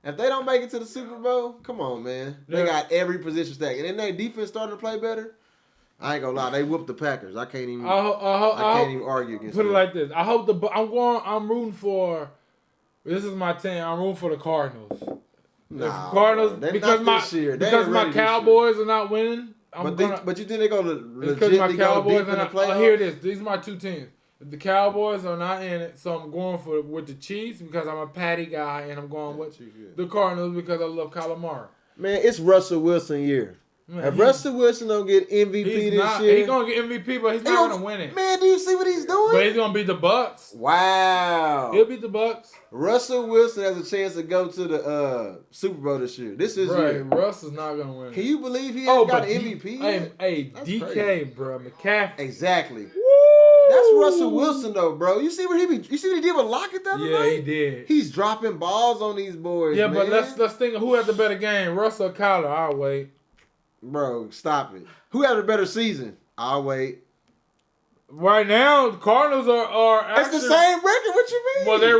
If they don't make it to the Super Bowl, come on, man. They got every position stacked. And then their defense started to play better. I ain't gonna lie, they whooped the Packers. I can't even argue against them. Put it like this. I hope I'm rooting for. This is my team. I'm rooting for the Cardinals. Nah, Cardinals because my Cowboys are not winning. But you think they're gonna legitimately go deep in the playoffs? Here it is. These are my two teams. The Cowboys are not in it, so I'm going with the Chiefs because I'm a Patty guy, and I'm going with the Cardinals because I love Kyler Murray. Man, it's Russell Wilson year. Man, if Russell Wilson don't get MVP this year, he's gonna get MVP, but he's not gonna win it. Man, do you see what he's doing? But he's gonna beat the Bucks. Wow, he'll beat the Bucks. Russell Wilson has a chance to go to the Super Bowl this year. This is year. Russell's not gonna win. Can you believe he hasn't got an MVP? Hey, DK, crazy. Bro, McCaffrey. Exactly. Woo! That's Russell Wilson though, bro. You see what he did with Lockett the other night? Yeah, he did. He's dropping balls on these boys. Yeah, man. but let's think of who had the better game, Russell or Kyler. I'll wait. Bro, stop it. Who had a better season? I'll wait. Right now, the Cardinals are actually, it's the same record. What you mean? Well, they're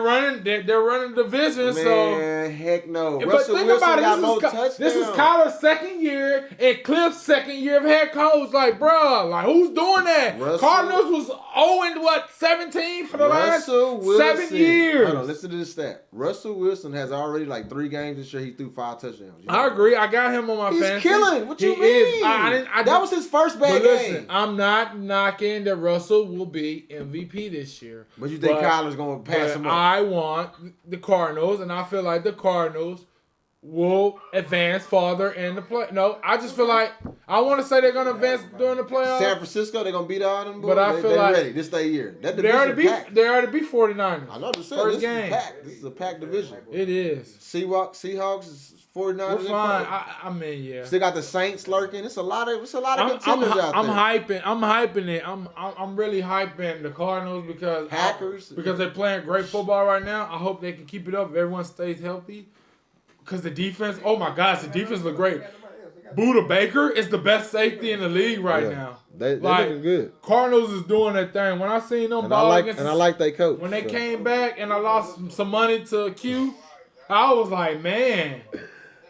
running division. Man, so heck no. But Russell think Wilson about got it. more touchdowns. This is Kyler's second year and Cliff's second year of head coach. Like, bro, like who's doing that? Cardinals was 0-17 for the last 7 years. Hold on, listen to this stat. Russell Wilson has already like 3 games this year. He threw 5 touchdowns. I agree. I got him on my fantasy. He's killing. What you mean? That was his first bad game. I'm not knocking that Russell will be MVP this year. But you think Kyler's going to pass him up? I want the Cardinals, and I feel like the Cardinals will advance farther in the play. No, I just feel like I want to say they're going to advance during the playoffs. San Francisco, they're going to beat all them boys. But I feel like ready. This is their year. They already beat 49ers. I know the first game. This is a packed division. It is. Seahawks is 49ers. We're fine. I mean, yeah. Still got the Saints lurking. It's a lot of contenders out there. I'm hyping it. I'm really hyping the Cardinals because Packers because they're playing great football right now. I hope they can keep it up if everyone stays healthy. Because the defense, oh my gosh, the defense look great. Buda Baker is the best safety in the league right now. They're looking good. Cardinals is doing their thing. When I seen them I like their coach. When they came back and I lost some money to Q, I was like, man.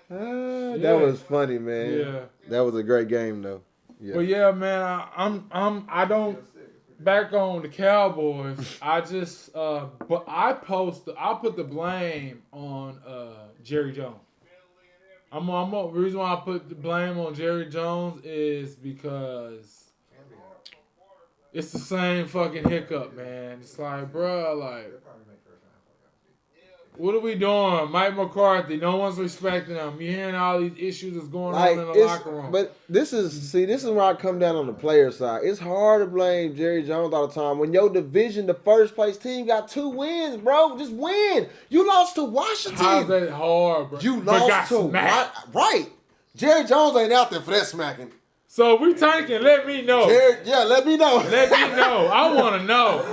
That was funny, man. Yeah. That was a great game though. Yeah. But yeah, man, I don't back on the Cowboys. I just but I put the blame on Jerry Jones. The reason why I put the blame on Jerry Jones is because it's the same fucking hiccup, man. It's like, bro, like What are we doing? Mike McCarthy, no one's respecting him. You're hearing all these issues that's going Like, on in the locker room. But this is where I come down on the player side. It's hard to blame Jerry Jones all the time when your division, the first place team, got 2 wins, bro. Just win. You lost to Washington. How's that hard, bro? You lost to right. Jerry Jones ain't out there for that smacking. So if we tanking, let me know. Let me know. Let me know. I want to know.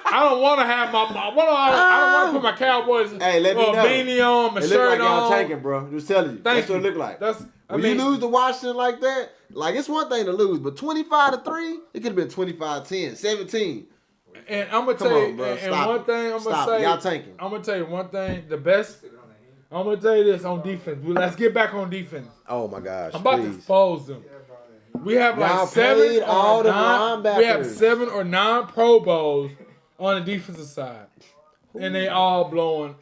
I don't want to have I don't want to put my Cowboys let me know. beanie on, my it shirt look like y'all on. tanking, bro. Just telling you. That's what it look like. When you lose to Washington like that, like it's one thing to lose, but 25-3, it could have been 25-10, 17. And I'm gonna tell you, one thing I'm gonna say, y'all tanking. I'm gonna tell you one thing. The best. I'm gonna tell you this on defense. Let's get back on defense. Oh my gosh! I'm about to expose them. We have like 7 or 9 Pro Bowls on the defensive side, and they all blowing.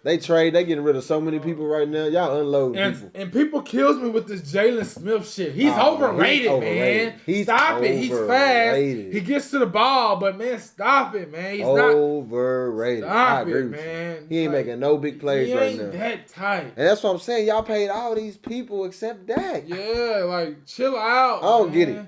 They getting rid of so many people right now. Y'all unloading people. And people kills me with this Jalen Smith shit. He's overrated, man. Stop it. He's fast. He gets to the ball, but man, stop it, man. He's overrated. Stop it, man. He ain't making no big plays right now. He ain't that tight. And that's what I'm saying. Y'all paid all these people except Dak. Yeah, like chill out. I don't get it.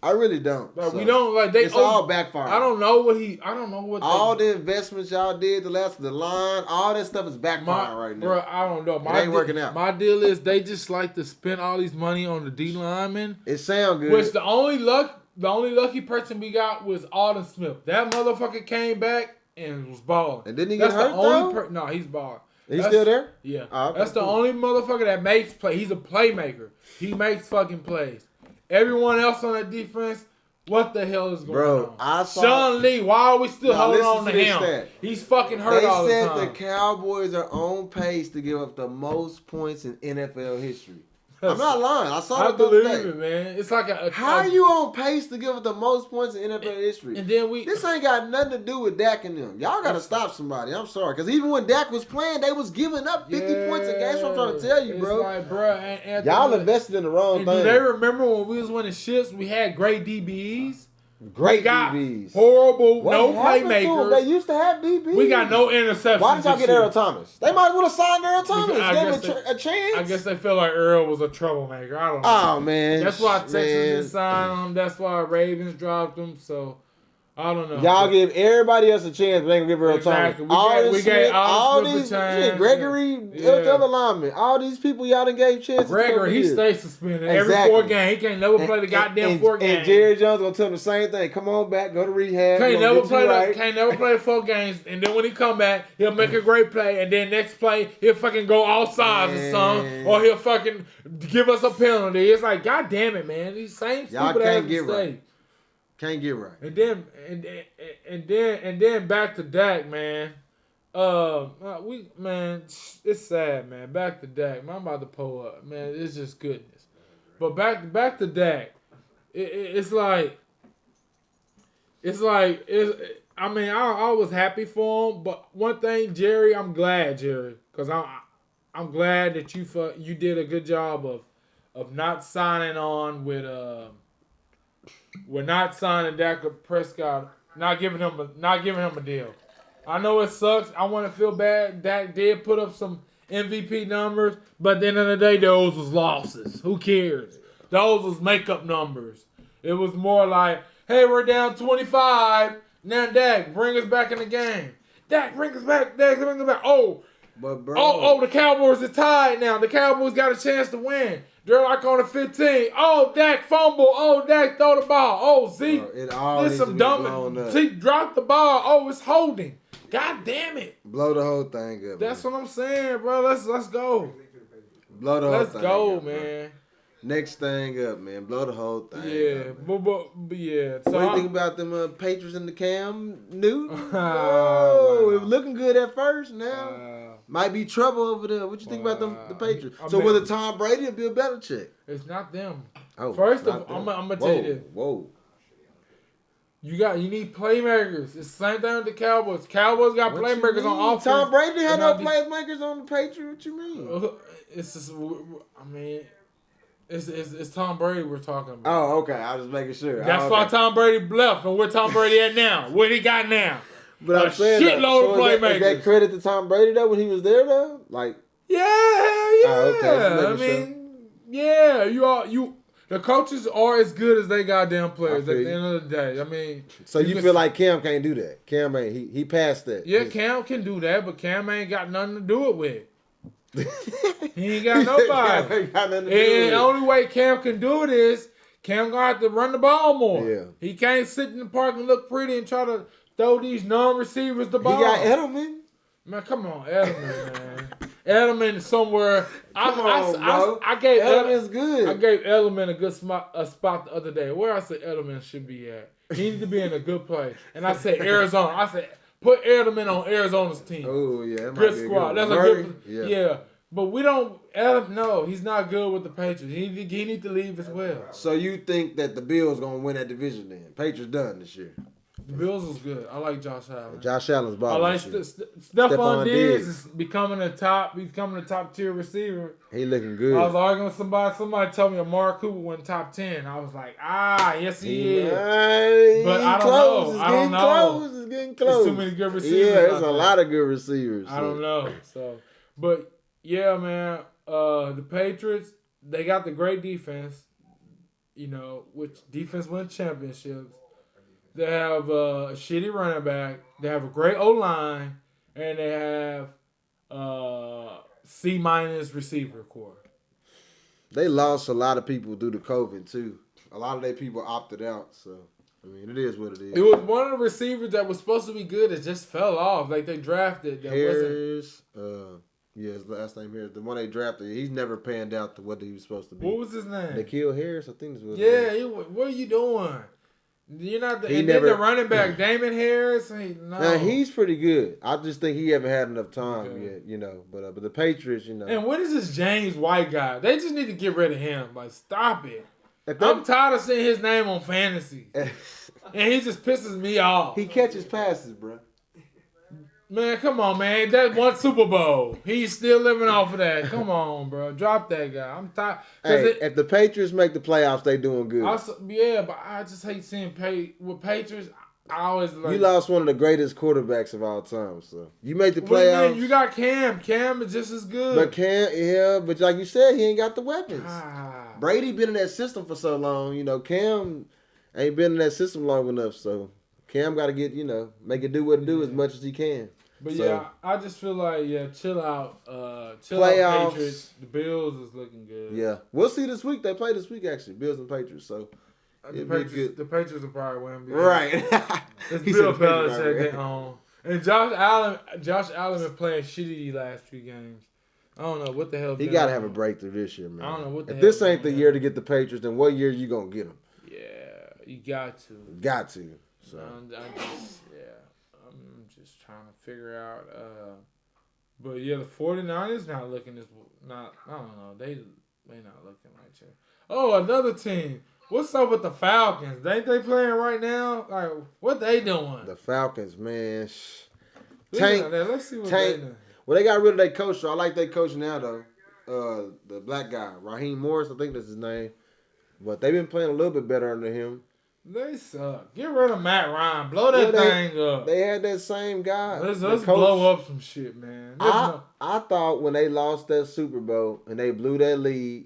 I really don't. Like, we don't like they. It's all backfiring. I don't know what. All the investments y'all did, the line, all that stuff is backfiring right now. Bro, I don't know. It ain't working out. My deal is they just like to spend all these money on the D linemen. It sound good. Which the only lucky person we got was Alden Smith. That motherfucker came back and was balling. And didn't he get hurt though? No, he's balling. He's still there? Yeah. Okay, that's the only motherfucker that makes play. He's a playmaker. He makes fucking plays. Everyone else on that defense, what the hell is going on? Sean Lee, why are we still holding on to him? He's fucking hurt all the time. They said the Cowboys are on pace to give up the most points in NFL history. I'm not lying. I saw it the other day. I believe it, man. It's like how are you on pace to give up the most points in NFL history? And then this ain't got nothing to do with Dak and them. Y'all got to stop somebody. I'm sorry. Because even when Dak was playing, they was giving up 50 points a game. That's what I'm trying to tell you, bro. Like, bro, y'all invested in the wrong thing. Do they remember when we was winning shits, we had great DBs? Great DBs. Horrible, no playmakers. They used to have DBs. We got no interceptions. Why did y'all get Earl Thomas? They might as well have signed Earl Thomas. Give him a chance. I guess they feel like Earl was a troublemaker. I don't know. Oh, man. That's why Texas didn't sign him. That's why Ravens dropped him. So, I don't know. Y'all give everybody else a chance, but they ain't gonna give Earl Thomas. We gave all these Gregory, the other linemen, all these people y'all done gave chances. Gregory, he stays suspended every 4 games. He can't never play the goddamn 4 games. And Jerry Jones gonna tell him the same thing. Come on back, go to rehab. Can't never play the 4 games. And then when he come back, he'll make a great play. And then next play, he'll fucking go all sides or something, or he'll fucking give us a penalty. It's like, god damn it, man. These same y'all people can't get right. Can't get right. And then back to Dak, man. It's sad, man. Back to Dak, man. I'm about to pull up, man. It's just goodness. But back to Dak. It's like. I mean, I was happy for him, but one thing, Jerry, I'm glad, Jerry, because I'm glad that you did a good job of not signing on with we're not signing Dak Prescott, not giving him a deal. I know it sucks. I want to feel bad. Dak did put up some MVP numbers, but at the end of the day, those was losses. Who cares? Those was makeup numbers. It was more like, hey, we're down 25. Now, Dak, bring us back in the game. Dak, bring us back. Dak, bring us back. But the Cowboys are tied now. The Cowboys got a chance to win. They're like on the 15. Oh, Dak fumble. Oh, Dak throw the ball. Oh, Zeke did some dumb. Zeke dropped the ball. Oh, it's holding. God damn it. Blow the whole thing up. That's what I'm saying, bro. Let's go. Blow the whole thing up. Let's go, man. Next thing up, man. Blow the whole thing up. But yeah. So what do you think about them Patriots in the Cam Newton? Oh, it was looking good at first. Now might be trouble over there. What you think about the Patriots? Whether Tom Brady or Bill Belichick? It's not them. Oh, first of all, I'm gonna tell you this. Whoa. You need playmakers. It's the same thing with the Cowboys. Cowboys got playmakers on offense. Tom Brady had no playmakers on the Patriots. What you mean? It's just, I mean. It's Tom Brady we're talking about. Oh, okay. I was just making sure. That's why Tom Brady left, and where Tom Brady at now? What he got now? But I'm saying shitload of playmakers. Is that credit to Tom Brady though when he was there though? Like, yeah, hell yeah. Oh, okay. I mean, yeah, the coaches are as good as they goddamn players at the end of the day. I mean, so you feel like Cam can't do that? Cam ain't he passed that? Yeah, Cam can do that, but Cam ain't got nothing to do it with. He ain't got nobody. Cam ain't got nothing to do And with the it. only way Cam can do it is Cam gonna have to run the ball more. Yeah. He can't sit in the park and look pretty and try to throw these non-receivers the ball. He got Edelman. Man, come on, Edelman, man. Edelman is somewhere. I gave Edelman's good. I gave Edelman a good spot the other day. Where I said Edelman should be at. He needs to be in a good place. And I said Arizona. I said put Edelman on Arizona's team. Oh yeah, that good might be squad. That's a good. Yeah. But we don't. No, he's not good with the Patriots. He needs to leave as well. So you think that the Bills gonna win that division then? Patriots done this year. The Bills is good. I like Josh Allen. Josh Allen's balling. I like Stephon Diggs is becoming a top tier receiver. He looking good. I was arguing with somebody. Somebody told me Amari Cooper went top 10. I was like, yes he is. But I don't know. It's getting close. There's too many good receivers. Yeah, there's a lot of good receivers. I don't know. So, but yeah, man. The Patriots, they got the great defense. You know, which defense wins championships. They have a shitty running back. They have a great O-line. And they have C- receiver core. They lost a lot of people due to COVID, too. A lot of their people opted out. So, I mean, it is what it is. It was one of the receivers that was supposed to be good that just fell off. Like, they drafted. Harris. His last name here. The one they drafted, he's never panned out to what he was supposed to be. What was his name? Nikhil Harris, I think that's what what are you doing? You're not then the running back, Damon Harris. Now he's pretty good. I just think he haven't had enough time yet, you know. But the Patriots, you know. And what is this James White guy? They just need to get rid of him. Like, stop it. I'm tired of seeing his name on fantasy, and he just pisses me off. He catches passes, bro. Man, come on, man. That one Super Bowl. He's still living off of that. Come on, bro. Drop that guy. I'm tired. Hey, if the Patriots make the playoffs, they doing good. But I just hate seeing with Patriots. I always like. You lost one of the greatest quarterbacks of all time, so you made the playoffs. You got Cam. Cam is just as good. But like you said, he ain't got the weapons. Brady been in that system for so long. You know, Cam ain't been in that system long enough, so Cam got to get, make it do what it do as much as he can. But I just feel like, chill out. Chill Playoffs. out, Patriots. The Bills is looking good. Yeah. We'll see this week. They play this week, actually. Bills and Patriots. So, the Patriots will probably win. Right. It's Bill Belichick at home. And Josh Allen been playing shitty the last few games. I don't know what the hell. He got to have a breakthrough this year, man. I don't know what the hell. If this ain't the year to get the Patriots, then what year you going to get them? Yeah, you got to. Got to. So. I'm just trying to figure out. But yeah, the 49ers not looking I don't know. They not looking like that. Oh, another team. What's up with the Falcons? Ain't they playing right now? Like, what they doing? The Falcons, man. Let's see what they doing. Well, they got rid of their coach, so I like their coach now, though. The black guy, Raheem Morris, I think that's his name. But they've been playing a little bit better under him. They suck. Get rid of Matt Ryan. Blow that thing up. They had that same guy. Let's blow up some shit, man. I thought when they lost that Super Bowl and they blew that lead,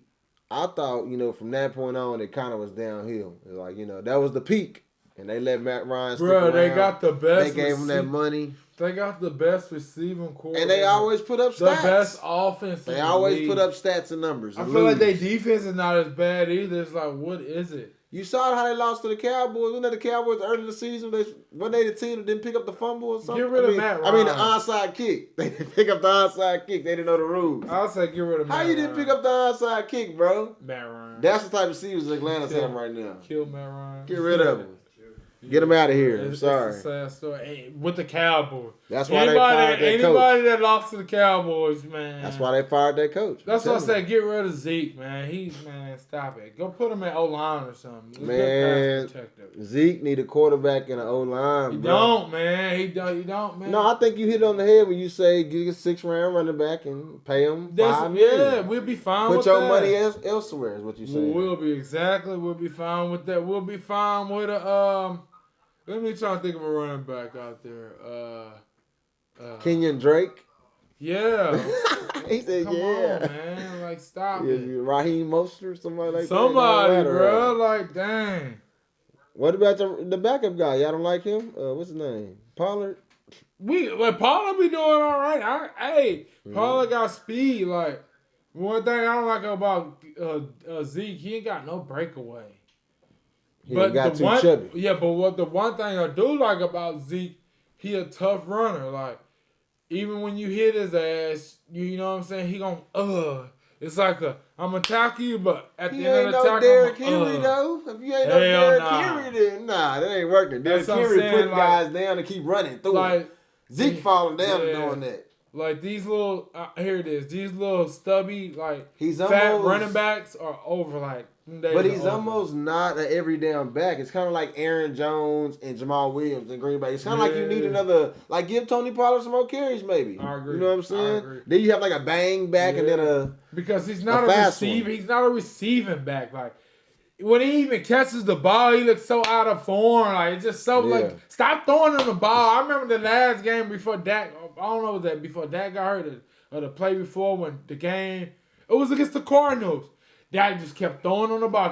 I thought, from that point on, it kind of was downhill. Like, that was the peak. And they let Matt Ryan stick around. They got the best. They gave him that money. They got the best receiving core. And they always put up stats. The best offense. They always put up stats and numbers. I feel like their defense is not as bad either. It's like, what is it? You saw how they lost to the Cowboys. Wasn't that the Cowboys early in the season? Wasn't they the team that didn't pick up the fumble or something? Get rid of Matt Ryan. I mean, the onside kick. They didn't pick up the onside kick. They didn't know the rules. I'll say get rid of Matt Ryan. How you didn't pick up the onside kick, bro? Matt Ryan. That's the type of receivers Atlanta's having right now. Kill Matt Ryan. Get rid of him. Get him out of here. I'm sorry. It's a sad story. With the Cowboys. That's why they fired their coach. Anybody that lost to the Cowboys, man. That's why they fired their coach. That's why I said get rid of Zeke, man. Stop it. Go put him at O-line or something. Man, Zeke need a quarterback and an O-line, You don't, man. You don't, man. No, I think you hit it on the head when you say get a 6th-round running back and pay him $5 million. Yeah, we'll be fine with that. Put your money elsewhere is what you say. We'll be fine with that. We'll be fine with Let me try to think of a running back out there. Kenyon Drake. Yeah. He said, Come yeah. on, man. Like, stop Yeah, it. Raheem Mostert, somebody like that. Somebody, That bro. Like, dang. What about the backup guy? Y'all don't like him? What's his name? Pollard? Paula be doing all right. Paula got speed. Like, one thing I don't like about Zeke, he ain't got no breakaway. He got too chubby. Yeah, but the one thing I do like about Zeke, he a tough runner. Like, even when you hit his ass, you know what I'm saying? He gon' It's like I'm gonna tackle you, but at the end of the tackle, Derrick Henry though. If you ain't no Derrick Henry, then that ain't working. Derrick Henry putting guys down to keep running through. Like, Zeke falling down and doing that. Like these little, here it is. These little stubby, like he's fat almost, running backs are over. Like, but he's almost not an every down back. It's kind of like Aaron Jones and Jamal Williams in Green Bay. It's kind of like you need another, like give Tony Pollard some more carries, maybe. I agree. You know what I'm saying? Then you have like a bang back and then because he's not a receiver. He's not a receiving back. Like when he even catches the ball, he looks so out of form. Like it's just so like stop throwing him the ball. I remember the last game before Dak. I don't know that before Dak got hurt or the play before when the game it was against the Cardinals. Dak just kept throwing on the ball,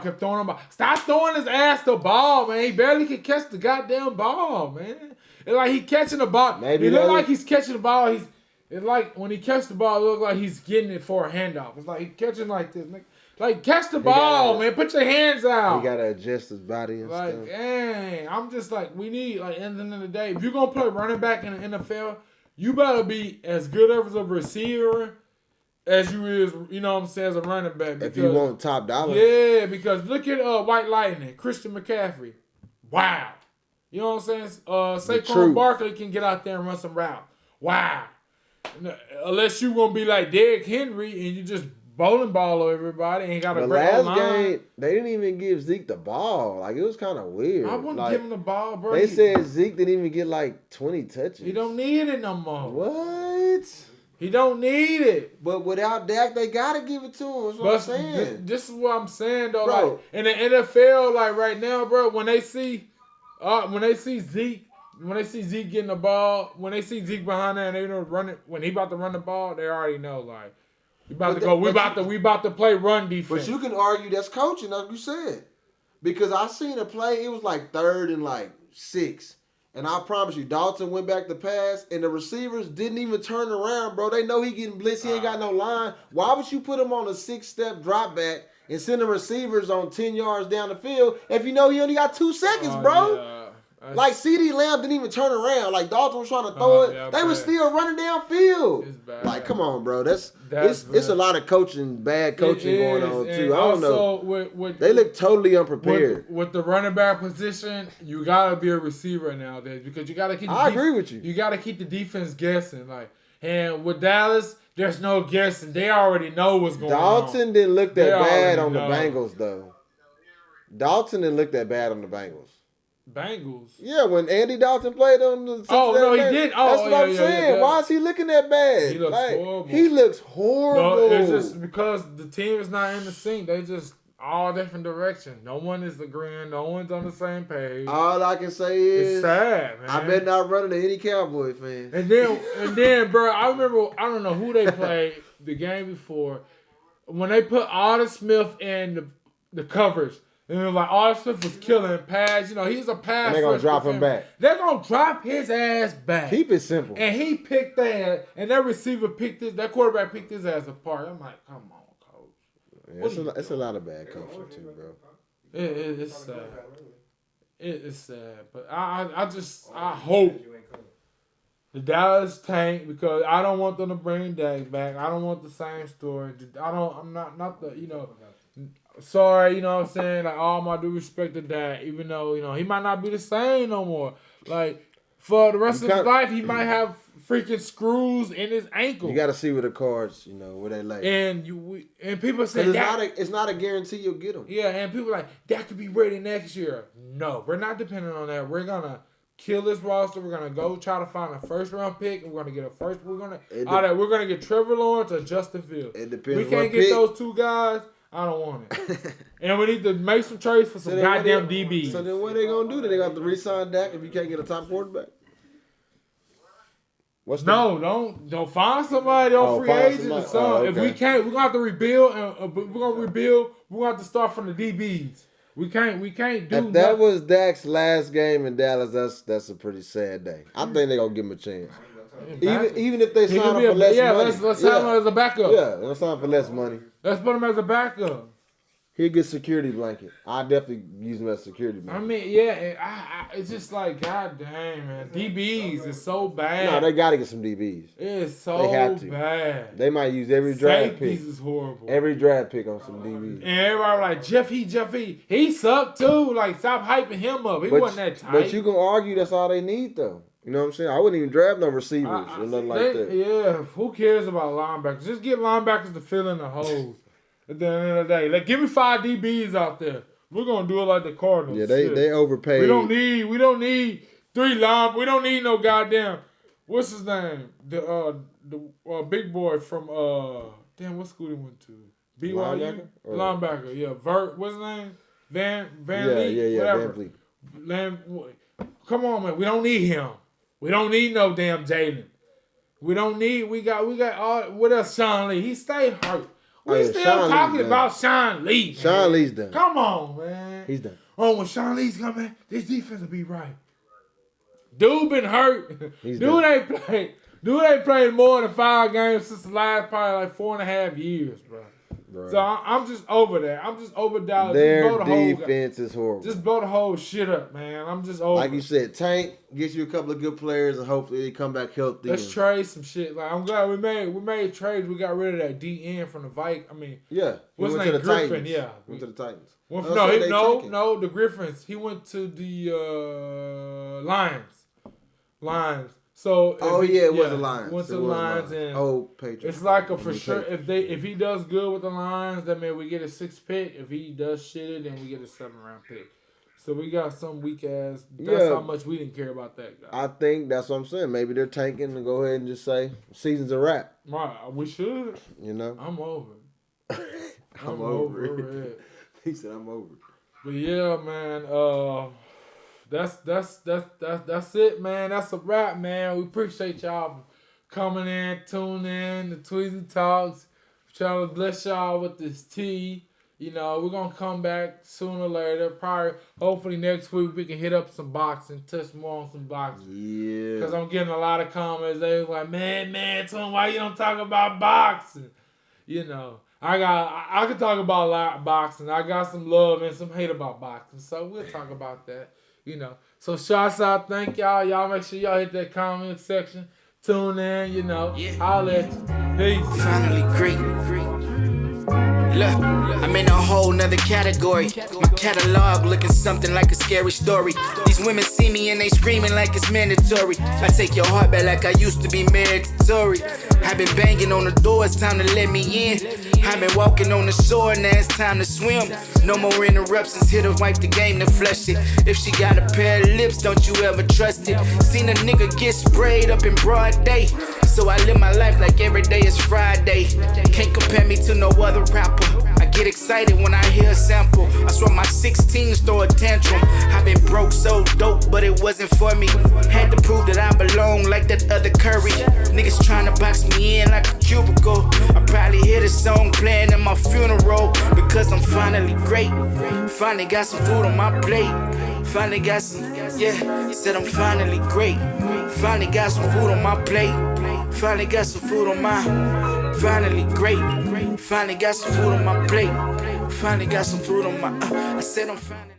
Stop throwing his ass the ball, man. He barely can catch the goddamn ball, man. It's like he catching the ball. Maybe it look like he's catching the ball. It's like when he catches the ball, it look like he's getting it for a handoff. It's like he's catching like this. Like catch the ball, man. Put your hands out. He gotta adjust his body and stuff. Like, dang. I'm just like, we need, like, at the end of the day, if you're gonna play running back in the NFL, you better be as good as a receiver as you is, you know what I'm saying, as a running back. Because, if you want top dollar. Yeah, because look at White Lightning, Christian McCaffrey. Wow. You know what I'm saying? Saquon Barkley can get out there and run some routes. Wow. Unless you gonna be like Derrick Henry and you just bowling ball over everybody and got a great line. Last game, they didn't even give Zeke the ball. Like, it was kind of weird. I wouldn't give him the ball, bro. They said Zeke didn't even get like 20 touches. He don't need it no more. What? He don't need it. But without Dak, they got to give it to him. That's what I'm saying. This is what I'm saying, though. Bro. Like, in the NFL, like right now, bro, when they see Zeke getting the ball, when they see Zeke behind there and they running, when he about to run the ball, they already know, like, we about to play run defense. But you can argue that's coaching, like you said. Because I seen a play, it was like 3rd and like 6. And I promise you, Dalton went back to pass, and the receivers didn't even turn around, bro. They know he getting blitzed. He ain't got no line. Why would you put him on a 6-step drop back and send the receivers on 10 yards down the field if you know he only got 2 seconds, bro? Yeah. Like, CeeDee Lamb didn't even turn around. Like, Dalton was trying to throw it. They were still running downfield. It's bad. Like, come on, bro. It's a lot of bad coaching going on, too. I don't know. They look totally unprepared. With the running back position, you got to be a receiver nowadays because you got to keep I agree with you. You got to keep the defense guessing. Like, and with Dallas, there's no guessing. They already know what's going on. Dalton didn't look that bad on the Bengals, though. Dalton didn't look that bad on the Bengals. Bengals. Yeah, when Andy Dalton played on the he did. That's what I'm saying. Why is he looking that bad? He looks horrible. He looks horrible. No, it's just because the team is not in the sync. They just all different directions. No one is agreeing. No one's on the same page. All I can say is it's sad, man. I bet not running to any Cowboy fan. And then, bro, I remember I don't know who they played the game before when they put Arthur Smith in the coverage. And it was like Arthur Smith was killing pass. You know, he's a pass. And they're going to drop him back. They're going to drop his ass back. Keep it simple. And he picked that. And that receiver that quarterback picked his ass apart. I'm like, come on, coach. Yeah, it's a lot of bad coaching too, bro. It's sad. It's sad. But I hope the Dallas tank because I don't want them to bring Dak back. I don't want the same story. I'm not the, you know. Sorry, you know what I'm saying? Like, all my due respect to Dak, even though, you know, he might not be the same no more. Like, for the rest of his life, he might have freaking screws in his ankle. You got to see where the cards, you know, where they lay. And people say it's not a guarantee you'll get them. Yeah, and people like, that could be ready next year. No, we're not depending on that. We're going to kill this roster. We're going to go try to find a first-round pick. We're going to get we're going to get Trevor Lawrence or Justin Fields. It depends. We can't get those two guys. I don't want it. And we need to make some trades for some goddamn DBs. So then what they gonna do? They got to re-sign Dak if you can't get a top quarterback? Don't find somebody on free agent or something. Okay. If we can't, we're gonna have to rebuild. We're gonna rebuild. We're gonna have to start from the DBs. We can't do. If that was Dak's last game in Dallas, that's a pretty sad day. I think they're gonna give him a chance. Even if they sign him for less money. Let's sign him as a backup. Yeah, let's sign him for less money. Let's put him as a backup. He'll get security blanket. I definitely use him as security blanket. I mean, yeah, it's just like, god damn, man. DBs is so bad. No, they got to get some DBs. It's so bad. They might use every draft pick. Safeties is horrible. Every draft pick on some DBs. And everybody like, Jeff Heath. He sucked too. Like, stop hyping him up. He wasn't that tight. But you can argue that's all they need, though. You know what I'm saying? I wouldn't even draft no receivers or nothing like that. Yeah, who cares about linebackers? Just get linebackers to fill in the holes. At the end of the day, like, give me 5 DBs out there. We're gonna do it like the Cardinals. Yeah, they overpaid. We don't need 3 line. We don't need no goddamn. What's his name? The big boy from damn, what school he went to? BYU linebacker. Yeah, what's his name? Van Lee. Whatever. Van Vliet. Come on, man. We don't need him. We don't need no damn Jalen. We got all. What else? Sean Lee. He stayed hurt. We still talking about Sean Lee. Man. Sean Lee's done. Come on, man. He's done. Oh, when Sean Lee's coming, this defense will be right. Dude been hurt. Dude ain't played more than 5 games since the last probably like 4.5 years, bro. Right. So I'm just over that. I'm just over Dallas. Their defense is horrible. Just blow the whole shit up, man. I'm just over. Like you said, Tank gets you a couple of good players, and hopefully they come back healthy. Let's trade some shit. Like, I'm glad we made trades. We got rid of that DN from the Vikings. I mean, yeah, what's his name? Griffin. Titans. Yeah, went to the Titans. No, the Griffins. He went to the Lions. So it was the Lions. Went to the Lions and Patriots. It's like a for sure. If he does good with the Lions, that means we get a 6th pick. If he does shitty, then we get a 7th-round pick. So we got some weak ass. That's how much we didn't care about that guy. I think that's what I'm saying. Maybe they're tanking to go ahead and just say season's a wrap. Right, we should. You know, I'm over. I'm over it. He said I'm over. But yeah, man. That's it, man. That's a wrap, man. We appreciate y'all coming in, tuning in, the Tweezy Talks. Trying to bless y'all with this tea. You know, we're going to come back sooner or later. Probably, hopefully next week we can hit up some boxing, touch more on some boxing. Yeah. Because I'm getting a lot of comments. They was like, man, tell them why you don't talk about boxing. You know, I could talk about a lot of boxing. I got some love and some hate about boxing. So we'll talk about that. You know, so shouts out, thank y'all. Y'all make sure y'all hit that comment section. Tune in, you know. I'll let you. Peace. Finally great. Look, I'm in a whole nother category. My catalog looking something like a scary story. These women see me and they screaming like it's mandatory. I take your heart back like I used to be married to Tory. I've been banging on the door, it's time to let me in. I've been walking on the shore, now it's time to swim. No more interruptions, here to wipe the game to flush it. If she got a pair of lips, don't you ever trust it. Seen a nigga get sprayed up in broad day. So I live my life like every day is Friday. Can't compare me to no other rapper. I get excited when I hear a sample. I swear my 16s throw a tantrum. I've been broke so dope, but it wasn't for me. Had to prove that I belong like that other Curry. Niggas trying to box me in like a cubicle. I probably hear the song playing in my funeral. Because I'm finally great. Finally got some food on my plate. Finally got some, said I'm finally great. Finally got some food on my plate. Finally got some food on my, finally great. Finally got some food on my plate. Finally got some food on my, I said I'm finally.